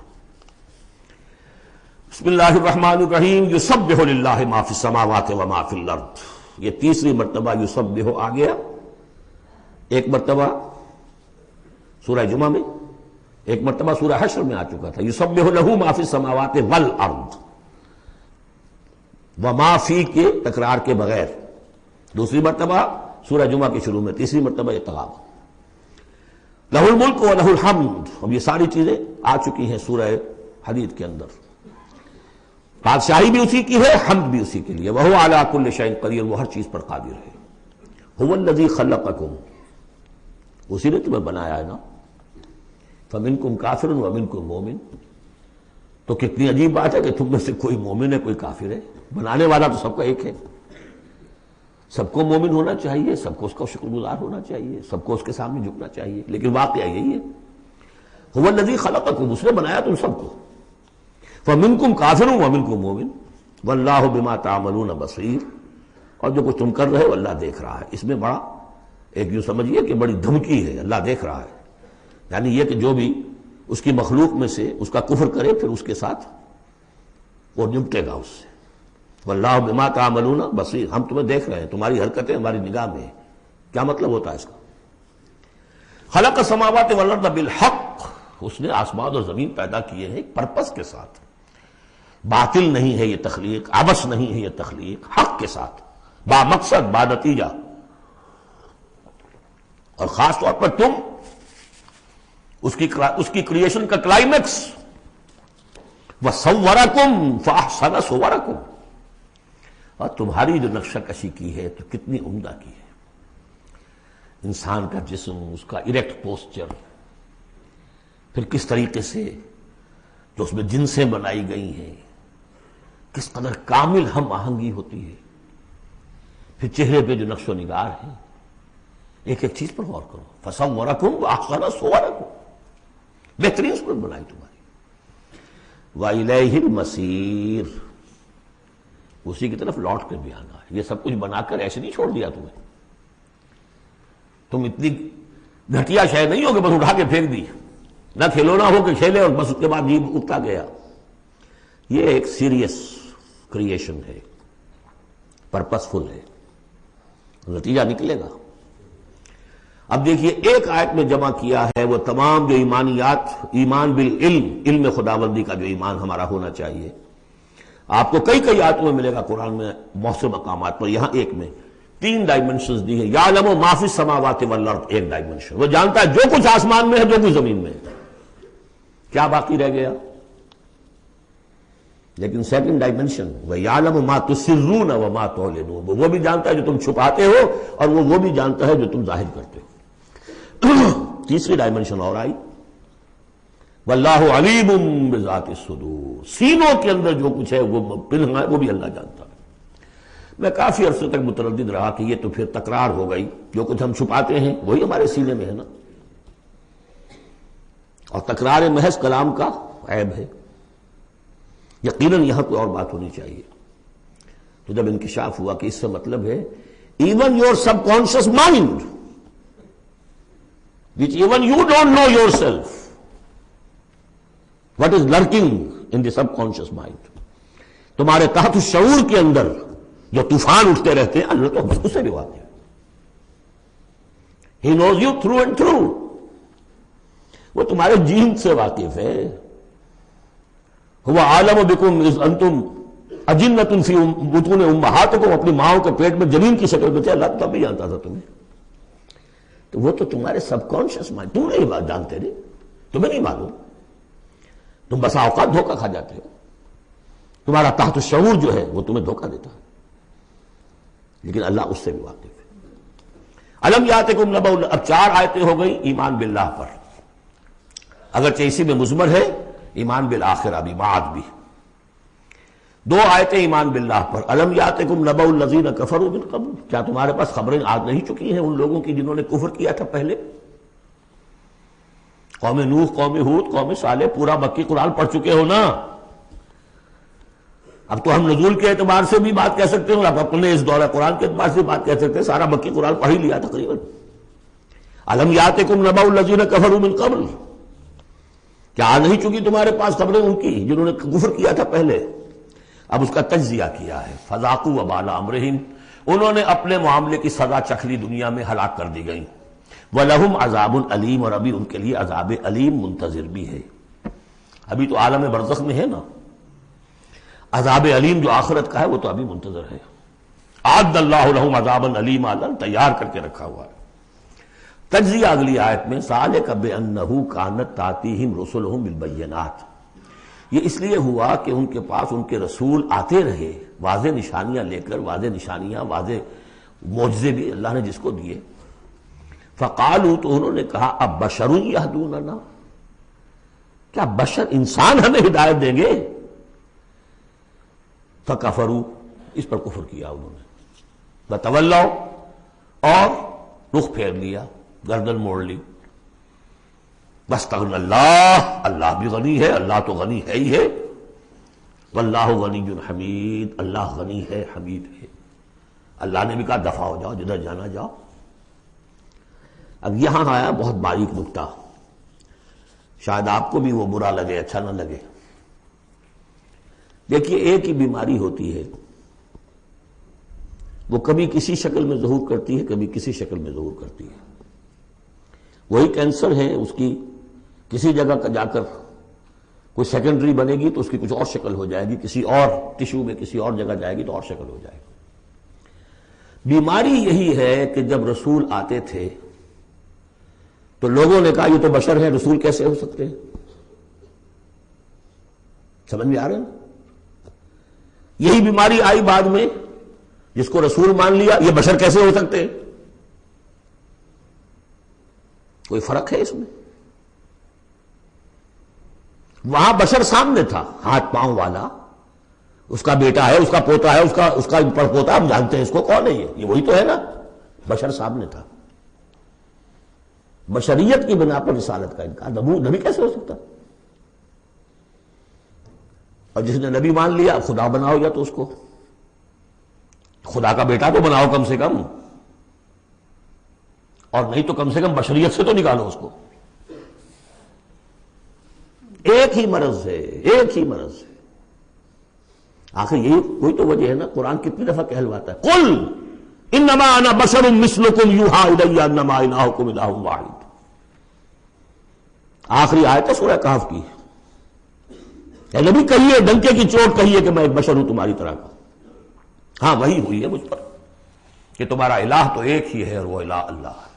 بسم اللہ الرحمن الرحیم. یسبح للہ ما فی السماوات و ما فی الارض. یہ تیسری مرتبہ یسبح آ گیا. ایک مرتبہ سورہ جمعہ میں، ایک مرتبہ سورہ حشر میں آ چکا تھا. یسبح لہ ما فی السماوات والارض، وما فی کے تکرار کے بغیر. دوسری مرتبہ سورہ جمعہ کے شروع میں، تیسری مرتبہ یہ تغابن. لہ الملک و لہ الحمد. اب یہ ساری چیزیں آ چکی ہیں سورہ حدید کے اندر. بادشاہی بھی اسی کی ہے، حمد بھی اسی کے لیے. وہو علی کل شیء قدیر، وہ ہر چیز پر قادر ہے. هو الذی خلقکم، اسی نے تمہیں بنایا ہے نا. فمنکم کافر ومنکم مومن. تو کتنی عجیب بات ہے کہ تم میں سے کوئی مومن ہے کوئی کافر ہے. بنانے والا تو سب کا ایک ہے. سب کو مومن ہونا چاہیے، سب کو اس کا شکر گزار ہونا چاہیے، سب کو اس کے سامنے جھکنا چاہیے. لیکن واقعہ یہی ہے، هو الذی خلقکم، اس نے بنایا تم سب کو. فمنکم کافر ومنکم مومن واللہ بما تعملون بصیر. اور جو کچھ تم کر رہے ہو اللہ دیکھ رہا ہے. اس میں بڑا ایک یوں سمجھیے کہ بڑی دھمکی ہے، اللہ دیکھ رہا ہے. یعنی یہ کہ جو بھی اس کی مخلوق میں سے اس کا کفر کرے پھر اس کے ساتھ وہ نمٹے گا اس سے. واللہ بما تعملون بصیر، ہم تمہیں دیکھ رہے ہیں، تمہاری حرکتیں ہماری نگاہ میں ہیں. کیا مطلب ہوتا ہے اس کا؟ خلق السماوات والارض بالحق، اس نے آسمان اور زمین پیدا کیے ہیں ایک پرپس کے ساتھ. باطل نہیں ہے یہ تخلیق، عبث نہیں ہے یہ تخلیق، حق کے ساتھ، با مقصد، با نتیجہ. اور خاص طور پر تم اس کی کریشن کا کلائمیکس، وَصَوَّرَكُمْ فَأَحْسَنَ صُوَرَكُمْ، اور تمہاری جو نقشہ کشی کی ہے تو کتنی عمدہ کی ہے. انسان کا جسم، اس کا اریکٹ پوسچر، پھر کس طریقے سے جو اس میں جنسیں بنائی گئی ہیں، کس قدر کامل ہم آہنگی ہوتی ہے. پھر چہرے پہ جو نقش و نگار ہے، ایک ایک چیز پر غور کرو. فَصَوَّرَكُمْ وَأَحْسَنَ صُوَرَكُمْ، بہترین صورت بنائی تمہاری. وَإِلَيْهِ الْمَصِيرُ، اسی کی طرف لوٹ کر بھی آنا ہے. یہ سب کچھ بنا کر ایسے نہیں چھوڑ دیا تمہیں. تم اتنی گھٹیا شے نہیں ہو کہ بس اٹھا کے پھینک دی، نہ کھلونا ہو کہ کھیلے اور بس اس کے بعد جیب اٹھتا گیا. یہ ایک سیریس کریشن ہے، پرپسفل ہے، نتیجہ نکلے گا. اب دیکھیے ایک آیت میں جمع کیا ہے وہ تمام جو ایمانیات، ایمان بالعلم، علم خداوندی کا جو ایمان ہمارا ہونا چاہیے. آپ کو کئی کئی آیتوں میں ملے گا قرآن میں بہت سے مقامات پر. یہاں ایک میں 3 ڈائمنشنز دی ہیں. یعلم ما فی السماوات والارض، ایک ڈائمنشن، وہ جانتا ہے جو کچھ آسمان میں ہے، جو کچھ زمین میں ہے. کیا باقی رہ گیا؟ لیکن سیکنڈ ڈائمنشن، وَيَعْلَمُ مَا تُسِرُّونَ وَمَا تُعْلِنُونَ، وہ بھی جانتا ہے جو تم چھپاتے ہو اور وہ بھی جانتا ہے جو تم ظاہر کرتے ہو. تیسری ڈائمنشن اور آئی، وَاللَّهُ عَلِيمٌ بِذَاتِ الصُّدُورِ، سینوں کے اندر جو کچھ ہے وہ پنہاں ہے، وہ بھی اللہ جانتا ہے. میں کافی عرصے تک متردد رہا کہ یہ تو پھر تکرار ہو گئی، جو کچھ ہم چھپاتے ہیں وہی ہمارے سینے میں ہے نا، اور تکرار محض کلام کا عیب ہے. یقیناً یہاں کوئی اور بات ہونی چاہیے. تو جب انکشاف ہوا کہ اس سے مطلب ہے even your sub conscious mind which even you don't know yourself what is lurking in the subconscious mind، تمہارے تحت الشعور کے اندر جو طوفان اٹھتے رہتے ہیں اللہ تو اس سے بھی واقف ہے. He knows you through and through، وہ تمہارے جین سے واقف ہے. هو عالم بكم اذ انتم اجنة في بطون امہاتکم، اپنی ماؤں کے پیٹ میں جنین کی شکل میں تھے، اللہ تب بھی جانتا تھا تمہیں. تو وہ تو تمہارے سب کانشیس مائنڈ، تم نہیں بات جانتے نہیں، تمہیں نہیں معلوم، تم بسا اوقات دھوکہ کھا جاتے ہو. تمہارا تحت الشعور جو ہے وہ تمہیں دھوکہ دیتا ہے، لیکن اللہ اس سے بھی واقف ہے. الم یاتکم نبأ، اب 4 آیتیں ہو گئی ایمان باللہ پر، اگرچہ اسی میں مضمر ہے ایمان بالآخرہ بھی، معاد بھی. 2 آیتیں ایمان باللہ پر. الم یاتکم نبأ الذین کفروا من قبل، کیا تمہارے پاس خبریں آ نہیں چکی ہیں ان لوگوں کی جنہوں نے کفر کیا تھا پہلے؟ قوم نوح، قوم ہود، قوم صالح، پورا مکی قرآن پڑھ چکے ہو نا. اب تو ہم نزول کے اعتبار سے بھی بات کہہ سکتے ہیں، اب اپنے اس دورہ قرآن کے اعتبار سے بات کہہ سکتے ہیں، سارا مکی قرآن پڑھ ہی لیا تقریباً. الم یاتکم نبأ الذین کفروا من قبل، کیا آ نہیں چکی تمہارے پاس خبریں ان کی جنہوں نے کفر کیا تھا پہلے؟ اب اس کا تجزیہ کیا ہے. فذاقوا وبال امرہم، انہوں نے اپنے معاملے کی سزا چکھ لی، دنیا میں ہلاک کر دی گئی. وَلَهُمْ عَذَابٌ عَلِيمٌ، اور ابھی ان کے لیے عذاب علیم منتظر بھی ہے. ابھی تو عالم برزخ میں ہے نا، عذاب علیم جو آخرت کا ہے وہ تو ابھی منتظر ہے. اعد اللہ لہم عذابا علیما، تیار کر کے رکھا ہوا ہے. تجزیہ اگلی آیت میں، ذالک بأنہ کانت تأتیہم رسلہم بالبینات، یہ اس لیے ہوا کہ ان کے پاس ان کے رسول آتے رہے واضح نشانیاں لے کر، واضح نشانیاں، واضح معجزے بھی اللہ نے جس کو دیے. فقالوا، تو انہوں نے کہا اب بشر یہدوننا، کیا بشر انسان ہمیں ہدایت دیں گے؟ فکفروا، اس پر کفر کیا انہوں نے. وتولوا، اور رخ پھیر لیا، گردن موڑ لی. واستغنى اللہ، اللہ بھی غنی ہے، اللہ تو غنی ہے ہی ہے. واللہ غنی حمید، اللہ غنی ہے، حمید ہے. اللہ نے بھی کہا دفع ہو جاؤ، جدھر جانا جاؤ. اب یہاں آیا بہت باریک نکتہ، شاید آپ کو بھی وہ برا لگے، اچھا نہ لگے. دیکھیے ایک ہی بیماری ہوتی ہے وہ کبھی کسی شکل میں ظہور کرتی ہے، کبھی کسی شکل میں ظہور کرتی ہے. وہی کینسر ہے، اس کی کسی جگہ کا جا کر کوئی سیکنڈری بنے گی تو اس کی کچھ اور شکل ہو جائے گی، کسی اور ٹشو میں کسی اور جگہ جائے گی تو اور شکل ہو جائے گی. بیماری یہی ہے کہ جب رسول آتے تھے تو لوگوں نے کہا یہ تو بشر ہیں، رسول کیسے ہو سکتے ہیں؟ سمجھ میں آ رہے ہیں؟ یہی بیماری آئی بعد میں، جس کو رسول مان لیا، یہ بشر کیسے ہو سکتے ہیں؟ کوئی فرق ہے اس میں؟ وہاں بشر سامنے تھا، ہاتھ پاؤں والا، اس کا بیٹا ہے، اس کا پوتا ہے، اس کا پڑپوتا، ہم جانتے ہیں اس کو، کون ہے یہ وہی تو ہے نا. بشر سامنے تھا. بشریت کی بنا پر رسالت کا انکار، نبی کیسے ہو سکتا؟ اور جس نے نبی مان لیا خدا بناؤ، یا تو اس کو خدا کا بیٹا تو بناؤ کم سے کم، اور نہیں تو کم سے کم بشریت سے تو نکالو اس کو. ایک ہی مرض ہے، ایک ہی مرض ہے. آخر یہی کوئی تو وجہ ہے نا. قرآن کتنی دفعہ کہلواتا ہے قل انما انا بشر مثلکم یوحی الی انما الہکم الہ واحد. آخری آیت ہے سورہ کہف کی. اے نبی کہیے، ڈنکے کی چوٹ کہیے کہ میں ایک بشر ہوں تمہاری طرح کا. ہاں وہی ہوئی ہے مجھ پر کہ تمہارا الہ تو ایک ہی ہے اور وہ الہ اللہ ہے.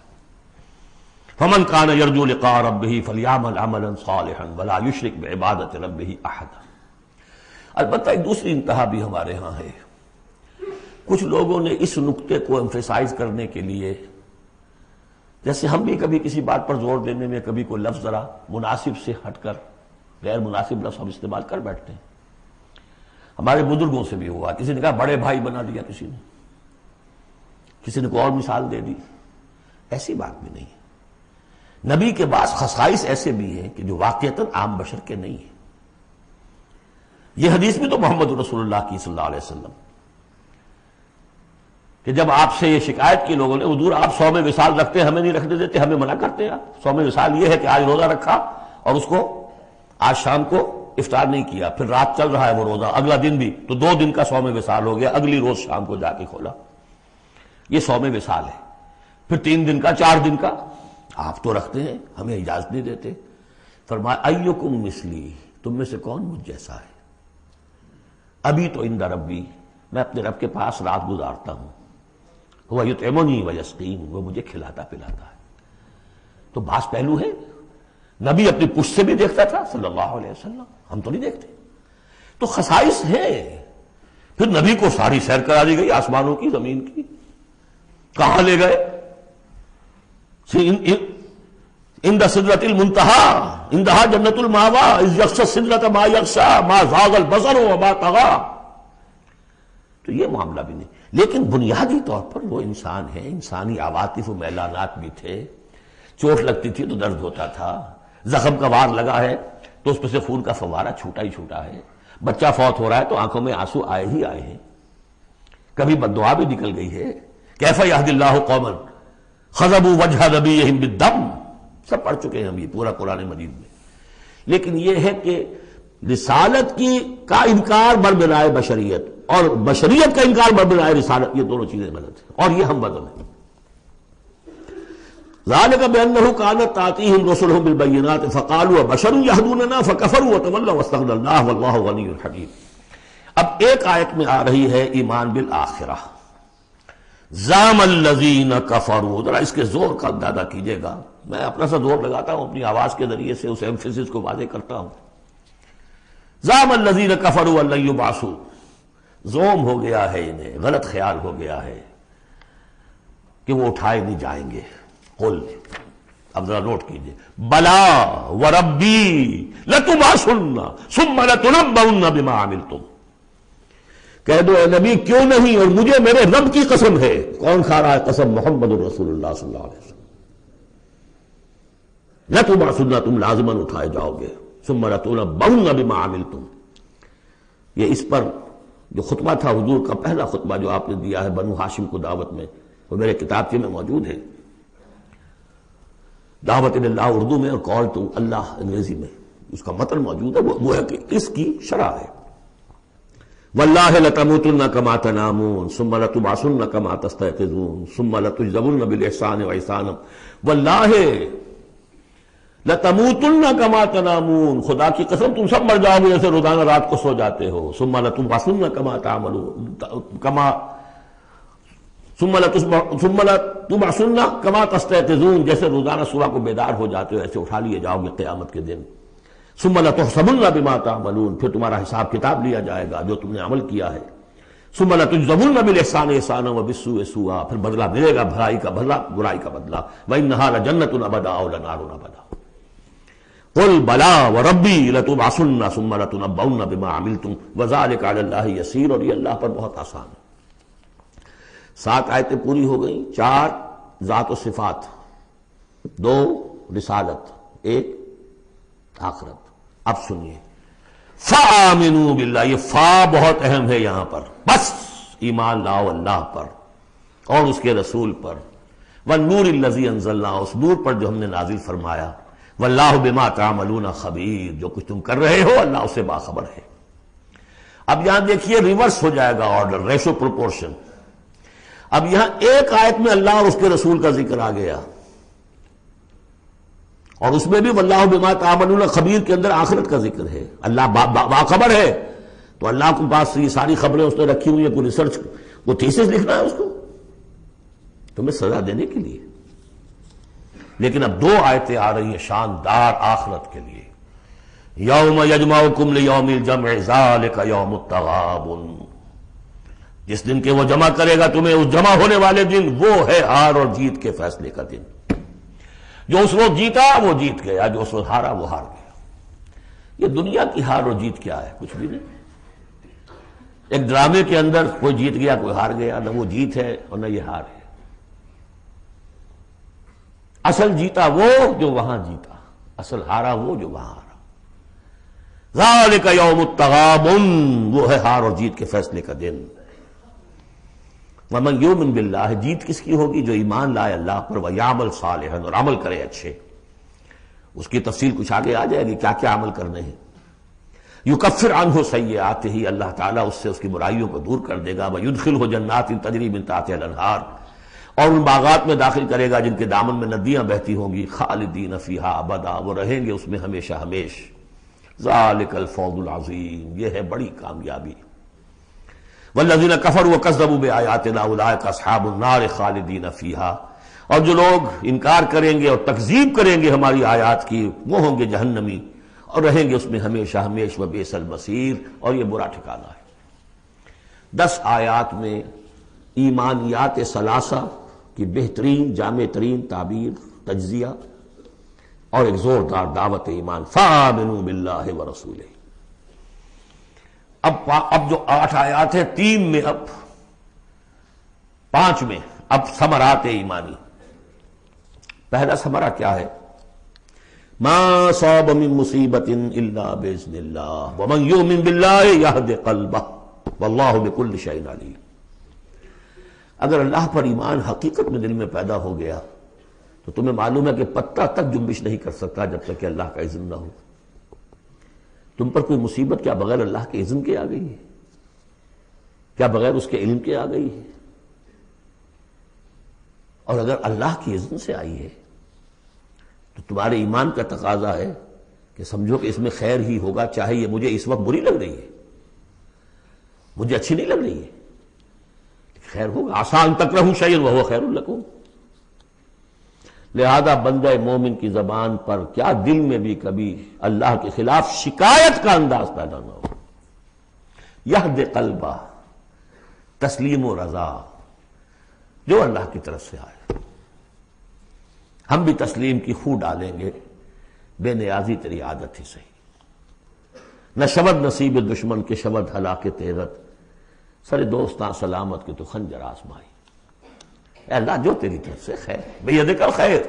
فمن کان یرجو لقاء ربہ فلیعمل عملا صالحا ولا یشرک بعبادۃ ربہ احدا. البتہ ایک دوسری انتہا بھی ہمارے ہاں ہے. کچھ لوگوں نے اس نقطے کو ایمفیسائز کرنے کے لیے، جیسے ہم بھی کبھی کسی بات پر زور دینے میں کبھی کوئی لفظ ذرا مناسب سے ہٹ کر غیر مناسب لفظ ہم استعمال کر بیٹھتے ہیں. ہمارے بزرگوں سے بھی ہوا، کسی نے کہا بڑے بھائی بنا دیا، کسی نے کوئی اور مثال دے دی. ایسی بات بھی نہیں ہے. نبی کے بعض خصائص ایسے بھی ہیں کہ جو واقعتاً عام بشر کے نہیں ہیں. یہ حدیث بھی تو محمد رسول اللہ کی صلی اللہ علیہ وسلم، کہ جب آپ سے یہ شکایت کی لوگوں نے، حضور آپ صوم وصال رکھتے ہیں، ہمیں نہیں رکھنے دیتے، ہمیں منع کرتے ہیں. آپ صوم وصال یہ ہے کہ آج روزہ رکھا اور اس کو آج شام کو افطار نہیں کیا، پھر رات چل رہا ہے وہ روزہ، اگلا دن بھی، تو 2 دن کا صوم وصال ہو گیا، اگلی روز شام کو جا کے کھولا. یہ صوم وصال ہے. پھر 3 دن کا، 4 دن کا آپ تو رکھتے ہیں، ہمیں اجازت نہیں دیتے. فرمایا ایکم مثلی، تم میں سے کون مجھ جیسا ہے؟ ابھی تو عند ربی، میں اپنے رب کے پاس رات گزارتا ہوں. وہ یطعمنی ویسقین، وہ مجھے کھلاتا پلاتا ہے. تو بعض پہلو ہے. نبی اپنی پشت سے بھی دیکھتا تھا صلی اللہ علیہ وسلم، ہم تو نہیں دیکھتے. تو خصائص ہیں. پھر نبی کو ساری سیر کرا دی گئی، آسمانوں کی، زمین کی. کہاں لے گئے؟ عند سدرۃ المنتہی، عندہا جنت المأوی، اذ یغشی السدرۃ ما یغشی ما زاغ البصر وما طغی. تو یہ معاملہ بھی نہیں. لیکن بنیادی طور پر وہ انسان ہے، انسانی عواطف و میلانات بھی تھے. چوٹ لگتی تھی تو درد ہوتا تھا، زخم کا وار لگا ہے تو اس پہ سے خون کا فوارہ چھوٹا ہی چھوٹا ہے. بچہ فوت ہو رہا ہے تو آنکھوں میں آنسو آئے ہی آئے ہیں. کبھی بددعا بھی نکل گئی ہے. کیف یہدی اللہ قوما خضبوا وجہ نبیہم بالدم، سب پڑھ چکے ہیں ہم یہ پورا قرآن مجید میں. لیکن یہ ہے کہ رسالت کا انکار بربنائے بشریت اور بشریت کا انکار بربنائے رسالت، یہ دونوں چیزیں غلط ہیں اور یہ ہم وزن ہیں. ذالک بانہ کانت تاتیہم رسلہم بالبینات فقالوا ابشر یہدوننا فکفروا وتولوا واستغنى اللہ واللہ غنی حمید. اب ایک آیت میں آ رہی ہے ایمان بالآخرہ. زعم الذین کفروا، ذرا اس کے زور کا اندازہ کیجئے گا. میں اپنا سا زور لگاتا ہوں، اپنی آواز کے ذریعے سے اس ایمفیسس کو واضح کرتا ہوں. زعم الذین کفروا ان لن یبعثوا، زوم ہو گیا ہے انہیں، غلط خیال ہو گیا ہے کہ وہ اٹھائے نہیں جائیں گے. قل، اب ذرا نوٹ کیجئے، بلا وربی لتبعثن ثم لتنبؤن بما عملتم. کہہ دو اے نبی کیوں نہیں، اور مجھے میرے رب کی قسم ہے. کون کھا رہا ہے قسم؟ محمد الرسول اللہ صلی اللہ علیہ وسلم. لتبعثن، تم لازماً اٹھائے جاؤ گے. ثم لتنبؤن بما عملتم. یہ اس پر جو خطبہ تھا حضور کا، پہلا خطبہ جو آپ نے دیا ہے بنو ہاشم کو دعوت میں، وہ میرے کتابچے میں موجود ہے. دعوت اللہ اردو میں اور کال ٹو اللہ انگریزی میں. اس کا متن موجود ہے. وہ ہے کہ اس کی شرح ہے. واللہ لتموتن کما تنامون ثم لتبعثن کما تستيقظون ثم لتجزون بالاحسان واحسانا واللہ لتموتن کما تنامون، خدا کی قسم تم سب مر جاؤ گے جیسے روزانہ رات کو سو جاتے ہو. ثم لتبعثن کما تعملون ثم لتبعثن کما تستيقظون، جیسے روزانہ صبح کو بیدار ہو جاتے ہو ایسے اٹھا لیے جاؤ گے قیامت کے دن. ثم لتحسبن بما تعملون، پھر تمہارا حساب کتاب لیا جائے گا جو تم نے عمل کیا ہے. ثم لتجزون بالاحسان احسانا وبالسوء سوءا، پھر بدلہ ملے گا بھلائی کا بدلہ برائی کا بدلہ. وانھا لجنۃ ابدا او لنار ابدا. قل بلا وربی لتبعثن ثم لتنبؤن بما عملتم وذلک علی اللہ یسیر، اور یہ اللہ پر بہت آسان ہے. 7 آیتیں پوری ہو گئیں، 4 ذات و صفات، 2 رسالت، 1 آخرت. اب سنیے فآمنوا باللہ، یہ فا بہت اہم ہے یہاں پر. بس ایمان لاؤ اللہ پر اور اس کے رسول پر. والنور الذی انزلنا، اس نور پر جو ہم نے نازل فرمایا. واللہ بما تعملون خبیر، جو کچھ تم کر رہے ہو اللہ اسے باخبر ہے. اب یہاں دیکھیے ریورس ہو جائے گا آرڈر، ریشو پروپورشن. اب یہاں ایک آیت میں اللہ اور اس کے رسول کا ذکر آ گیا، اور اس میں بھی واللہ بما تعملون خبیر کے اندر آخرت کا ذکر ہے. اللہ باخبر ہے، تو اللہ کے پاس یہ ساری خبریں اس نے رکھی ہوئی ہیں. کوئی ریسرچ، وہ تھیسس لکھنا ہے اس کو تمہیں سزا دینے کے لیے. لیکن اب 2 آیتیں آ رہی ہیں شاندار آخرت کے لیے. یوم یجمعکم لیوم الجمع ذالک یوم التغابن، جس دن کہ وہ جمع کرے گا تمہیں اس جمع ہونے والے دن، وہ ہے ہار اور جیت کے فیصلے کا دن. جو اس روز جیتا وہ جیت گیا، جو اس روز ہارا وہ ہار گیا. یہ دنیا کی ہار اور جیت کیا ہے؟ کچھ بھی نہیں. ایک ڈرامے کے اندر کوئی جیت گیا کوئی ہار گیا، نہ وہ جیت ہے اور نہ یہ ہار ہے. اصل جیتا وہ جو وہاں جیتا، اصل ہارا وہ جو وہاں ہارا. ذالک یوم التغابن، وہ ہے ہار اور جیت کے فیصلے کا دن. ومن یؤمن باللہ، جیت کس کی ہوگی؟ جو ایمان لائے اللہ پر، ویعمل صالحا، اور عمل کرے اچھے. اس کی تفصیل کچھ آگے آ جائے گی کیا کیا عمل کرنے ہیں. یکفر عنہ سیئاتہ، اللہ تعالیٰ اس سے اس کی برائیوں کو دور کر دے گا. ویدخلہ جنات تجری من تحتہا الانہار، اور ان باغات میں داخل کرے گا جن کے دامن میں ندیاں بہتی ہوں گی. خالدین فیہا ابدا، وہ رہیں گے اس میں ہمیشہ ہمیش. ذالک الفوز العظیم، یہ ہے بڑی کامیابی. والذین کفروا وکذبوا بآیاتنا اولئک اصحاب النار خالدین فیہا، اور جو لوگ انکار کریں گے اور تکذیب کریں گے ہماری آیات کی، وہ ہوں گے جہنمی اور رہیں گے اس میں ہمیشہ ہمیش. وبئس المصیر، اور یہ برا ٹھکانہ ہے. 10 آیات میں ایمانیات ثلاثہ کی بہترین جامع ترین تعبیر، تجزیہ، اور ایک زوردار دعوت ایمان. فآمنوا باللہ ورسولہ. اب جو 8 آیات ہیں، 3 میں، اب 5 میں اب ثمرات ایمانی. پہلا ثمرہ کیا ہے؟ ما صاب من مصیبت الا باذن اللہ ومن یؤمن باللہ یہد قلبہ واللہ بکل شیء علیم. اگر اللہ پر ایمان حقیقت میں دل میں پیدا ہو گیا تو تمہیں معلوم ہے کہ پتہ تک جنبش نہیں کر سکتا جب تک کہ اللہ کا اذن نہ ہو. تم پر کوئی مصیبت کیا بغیر اللہ کے اذن کے آ گئی ہے؟ کیا بغیر اس کے علم کے آ گئی ہے؟ اور اگر اللہ کی اذن سے آئی ہے تو تمہارے ایمان کا تقاضا ہے کہ سمجھو کہ اس میں خیر ہی ہوگا، چاہے یہ مجھے اس وقت بری لگ رہی ہے، مجھے اچھی نہیں لگ رہی ہے، خیر ہوگا. عسیٰ ان تکرہوا شیئا وہو خیر لکم. لہذا بندہ مومن کی زبان پر کیا دل میں بھی کبھی اللہ کے خلاف شکایت کا انداز پیدا نہ ہو. یہد قلبہ، تسلیم و رضا، جو اللہ کی طرف سے آئے. ہم بھی تسلیم کی خو ڈالیں گے، بے نیازی تیری عادت ہی صحیح. نہ شبد نصیب دشمن کے شبد ہلاک تیرت، سر دوستاں سلامت کے تو خنجر آزمائی. اے اللہ جو تیری طرف سے خیر، بیدک الخیر.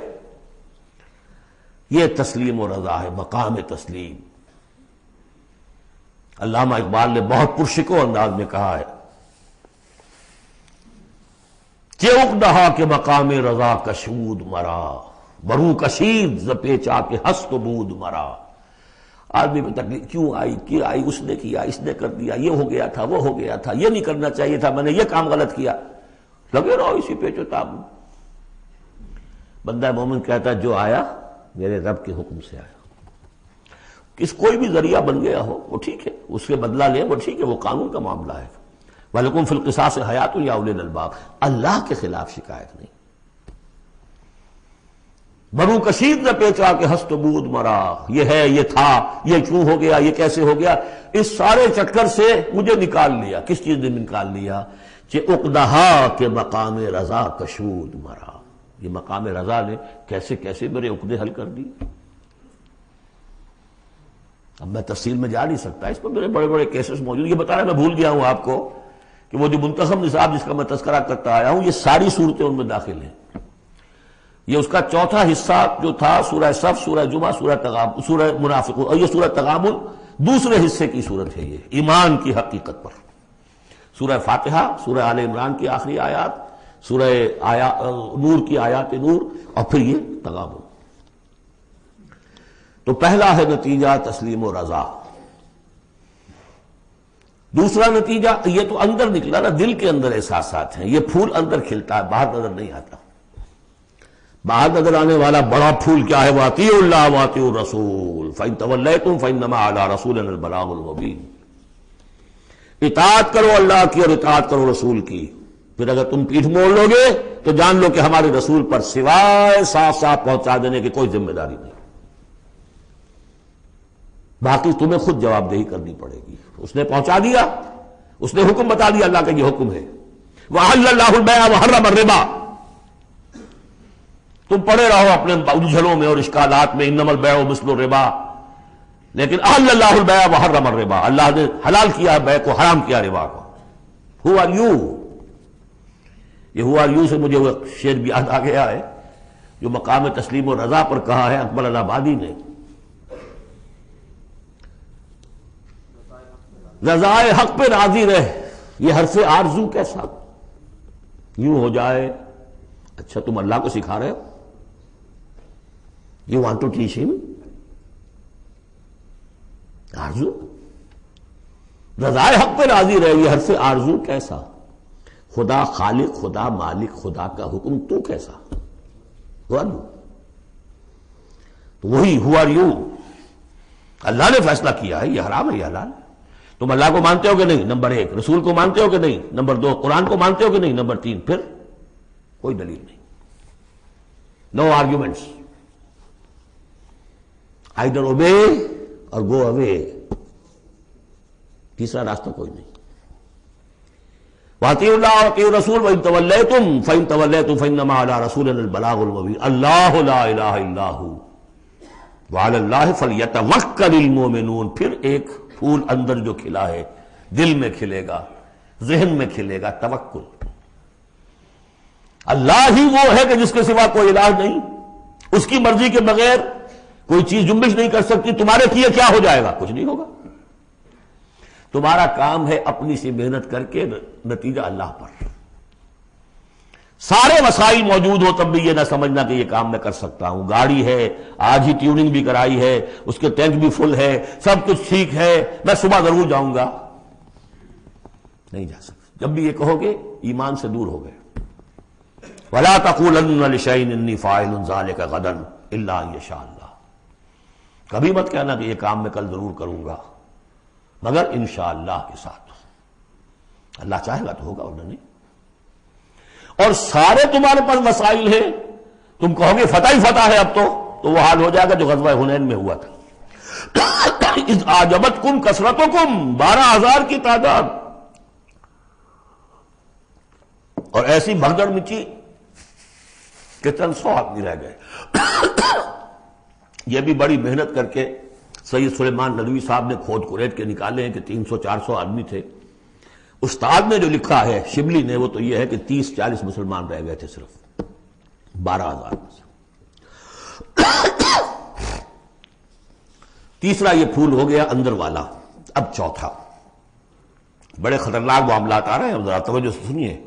یہ تسلیم و رضا ہے، مقام تسلیم. علامہ اقبال نے بہت پرشکو انداز میں کہا ہے کہ اقدہا کے مقام رضا کشود مرا، برو کشید ز پیچا کے ہست و بود مرا. آدمی پہ تکلیف کیوں آئی، کیا آئی، اس نے کیا، اس نے کر دیا، یہ ہو گیا تھا، وہ ہو گیا تھا، یہ نہیں کرنا چاہیے تھا، میں نے یہ کام غلط کیا، لگے رہو اسی پیچ و تاب میں۔ بندہ مومن کہتا ہے جو آیا میرے رب کے حکم سے آیا، کس کوئی بھی ذریعہ بن گیا ہو وہ ٹھیک ہے، اس کے بدلہ لیں وہ ٹھیک ہے، وہ قانون کا معاملہ ہے۔ وَلَكُمْ فِي الْقِصَاصِ حَيَاةٌ يَا أُولِي الْأَلْبَابِ، اللہ کے خلاف شکایت نہیں۔ بنو کشید نے پیچا کہ ہست بود مرا، یہ ہے، یہ تھا، یہ کیوں ہو گیا، یہ کیسے ہو گیا، اس سارے چکر سے مجھے نکال لیا۔ کس چیز نے نکال لیا؟ کہ عقدہا کے مقام رضا کشود مرا، یہ مقام رضا نے کیسے کیسے میرے عقدے حل کر دی۔ اب میں تفصیل میں جا نہیں سکتا، اس پر میرے بڑے بڑے کیسز موجود، یہ بتانا میں بھول گیا ہوں آپ کو کہ وہ جو منتخب نصاب جس کا میں تذکرہ کرتا آیا ہوں، یہ ساری صورتیں ان میں داخل ہیں۔ یہ اس کا چوتھا حصہ جو تھا سورہ صف، سورہ جمعہ، سورہ تغابن، سورہ منافقون، اور یہ سورہ تغابن دوسرے حصے کی صورت ہے، یہ ایمان کی حقیقت پر۔ سورہ فاتحہ، سورہ آل عمران کی آخری آیات، سورہ نور کی آیات نور، اور پھر یہ تغابن۔ تو پہلا ہے نتیجہ تسلیم و رضا۔ دوسرا نتیجہ، یہ تو اندر نکلا نا، دل کے اندر احساسات ہیں، یہ پھول اندر کھلتا ہے، باہر نظر نہیں آتا۔ باہر نظر آنے والا بڑا پھول کیا ہے؟ وَأَطِيعُوا اللَّهَ وَأَطِيعُوا الرَّسُولَ فَإِن تَوَلَّيْتُمْ فَإِنَّمَا عَلَىٰ رَسُولِنَا الْبَلَاغُ الْمُبِينُ۔ اطاعت کرو اللہ کی اور اطاعت کرو رسول کی، پھر اگر تم پیٹھ موڑ لو گے تو جان لو کہ ہمارے رسول پر سوائے صاف صاف پہنچا دینے کی کوئی ذمہ داری نہیں، باقی تمہیں خود جواب دہی کرنی پڑے گی۔ اس نے پہنچا دیا، اس نے حکم بتا دیا، اللہ کا یہ حکم ہے۔ وَأَحَلَّ اللَّهُ الْبَيْعَ وَحَرَّمَ الرِّبَا، تم پڑے رہو اپنے الجھنوں میں اور اشکالات میں، انما البیع مثل الربا، لیکن احل اللہ البیع وحرم الربا، اللہ نے حلال کیا بیع کو، حرام کیا ربا کو۔ ہو آر یو، یہ ہو آر یو سے مجھے وہ شعر بھی یاد آ گیا ہے جو مقام تسلیم و رضا پر کہا ہے اکبر الہٰبادی نے۔ رضائے حق پہ راضی رہ، یہ حرف آرزو کیسا یوں ہو جائے۔ اچھا تم اللہ کو سکھا رہے ہو، You want to teach him؟ آرزو، رضائے حق پہ راضی رہے، یہ حرف آرزو کیسا؟ خدا خالق، خدا مالک، خدا کا حکم تو کیسا؟ Who are you؟ تو وہی who are you، اللہ نے فیصلہ کیا ہے یہ حرام ہے یہ حلال ہے۔ تم اللہ کو مانتے ہو کہ نہیں؟ نمبر ایک۔ رسول کو مانتے ہو کہ نہیں؟ نمبر دو۔ قرآن کو مانتے ہو کہ نہیں؟ نمبر تین۔ پھر کوئی دلیل نہیں، نو آرگیومنٹس، آئیدر اوبے اور گو اوے، تیسرا راستہ کوئی نہیں۔ وَأَطِيعُوا اللَّهَ وَأَطِيعُوا الرَّسُولَ وَإِن تَوَلَّيْتُمْ فَإِن تَوَلَّيْتُمْ فَإِنَّمَا عَلَىٰ رَسُولِنَا الْبَلَاغُ الْمُبِينُ اللَّهُ لَا إِلَٰهَ إِلَّا هُوَ وَعَلَى اللَّهِ فَلْيَتَوَكَّلِ الْمُؤْمِنُونَ۔ پھر ایک پھول اندر جو کھلا ہے، دل میں کھلے گا، ذہن میں کھلے گا، توکل۔ اللہ ہی وہ ہے کہ جس کے سوا کوئی الہ نہیں، اس کی مرضی کے بغیر کوئی چیز جنبش نہیں کر سکتی۔ تمہارے کیے کیا ہو جائے گا؟ کچھ نہیں ہوگا۔ تمہارا کام ہے اپنی سی محنت کر کے نتیجہ اللہ پر۔ سارے وسائل موجود ہو تب بھی یہ نہ سمجھنا کہ یہ کام میں کر سکتا ہوں۔ گاڑی ہے، آج ہی ٹیوننگ بھی کرائی ہے، اس کے ٹینک بھی فل ہے، سب کچھ ٹھیک ہے، میں صبح ضرور جاؤں گا، نہیں جا سکتا۔ جب بھی یہ کہو گے ایمان سے دور ہو گئے۔ وَلَا تَقُولَنَّ لِشَيْءٍ إِنِّي فَاعِلٌ ذَلِكَ غَدًا إِلَّا أَن يَشَاءَ اللَّهُ، کبھی مت کہنا کہ یہ کام میں کل ضرور کروں گا مگر انشاءاللہ کے ساتھ، اللہ چاہے گا تو ہوگا ورنہ نہیں۔ اور سارے تمہارے پاس وسائل ہیں، تم کہو گے فتح ہی فتح ہے اب تو وہ حال ہو جائے گا جو غزوہ حنین میں ہوا تھا۔ اذ اعجبتکم کثرتکم، 12,000 کی تعداد، اور ایسی بھگدڑ مچی کہ چند 100 آدمی رہ گئے۔ یہ بھی بڑی محنت کر کے سید سلیمان ندوی صاحب نے کھود کریٹ کے نکالے ہیں کہ 300-400 آدمی تھے۔ استاد نے جو لکھا ہے شبلی نے وہ تو یہ ہے کہ 30-40 مسلمان رہ گئے تھے صرف 12,000 میں سے۔ تیسرا یہ پھول ہو گیا اندر والا۔ اب چوتھا، بڑے خطرناک معاملات آ رہے ہیں، ذرا توجہ سے سنیے۔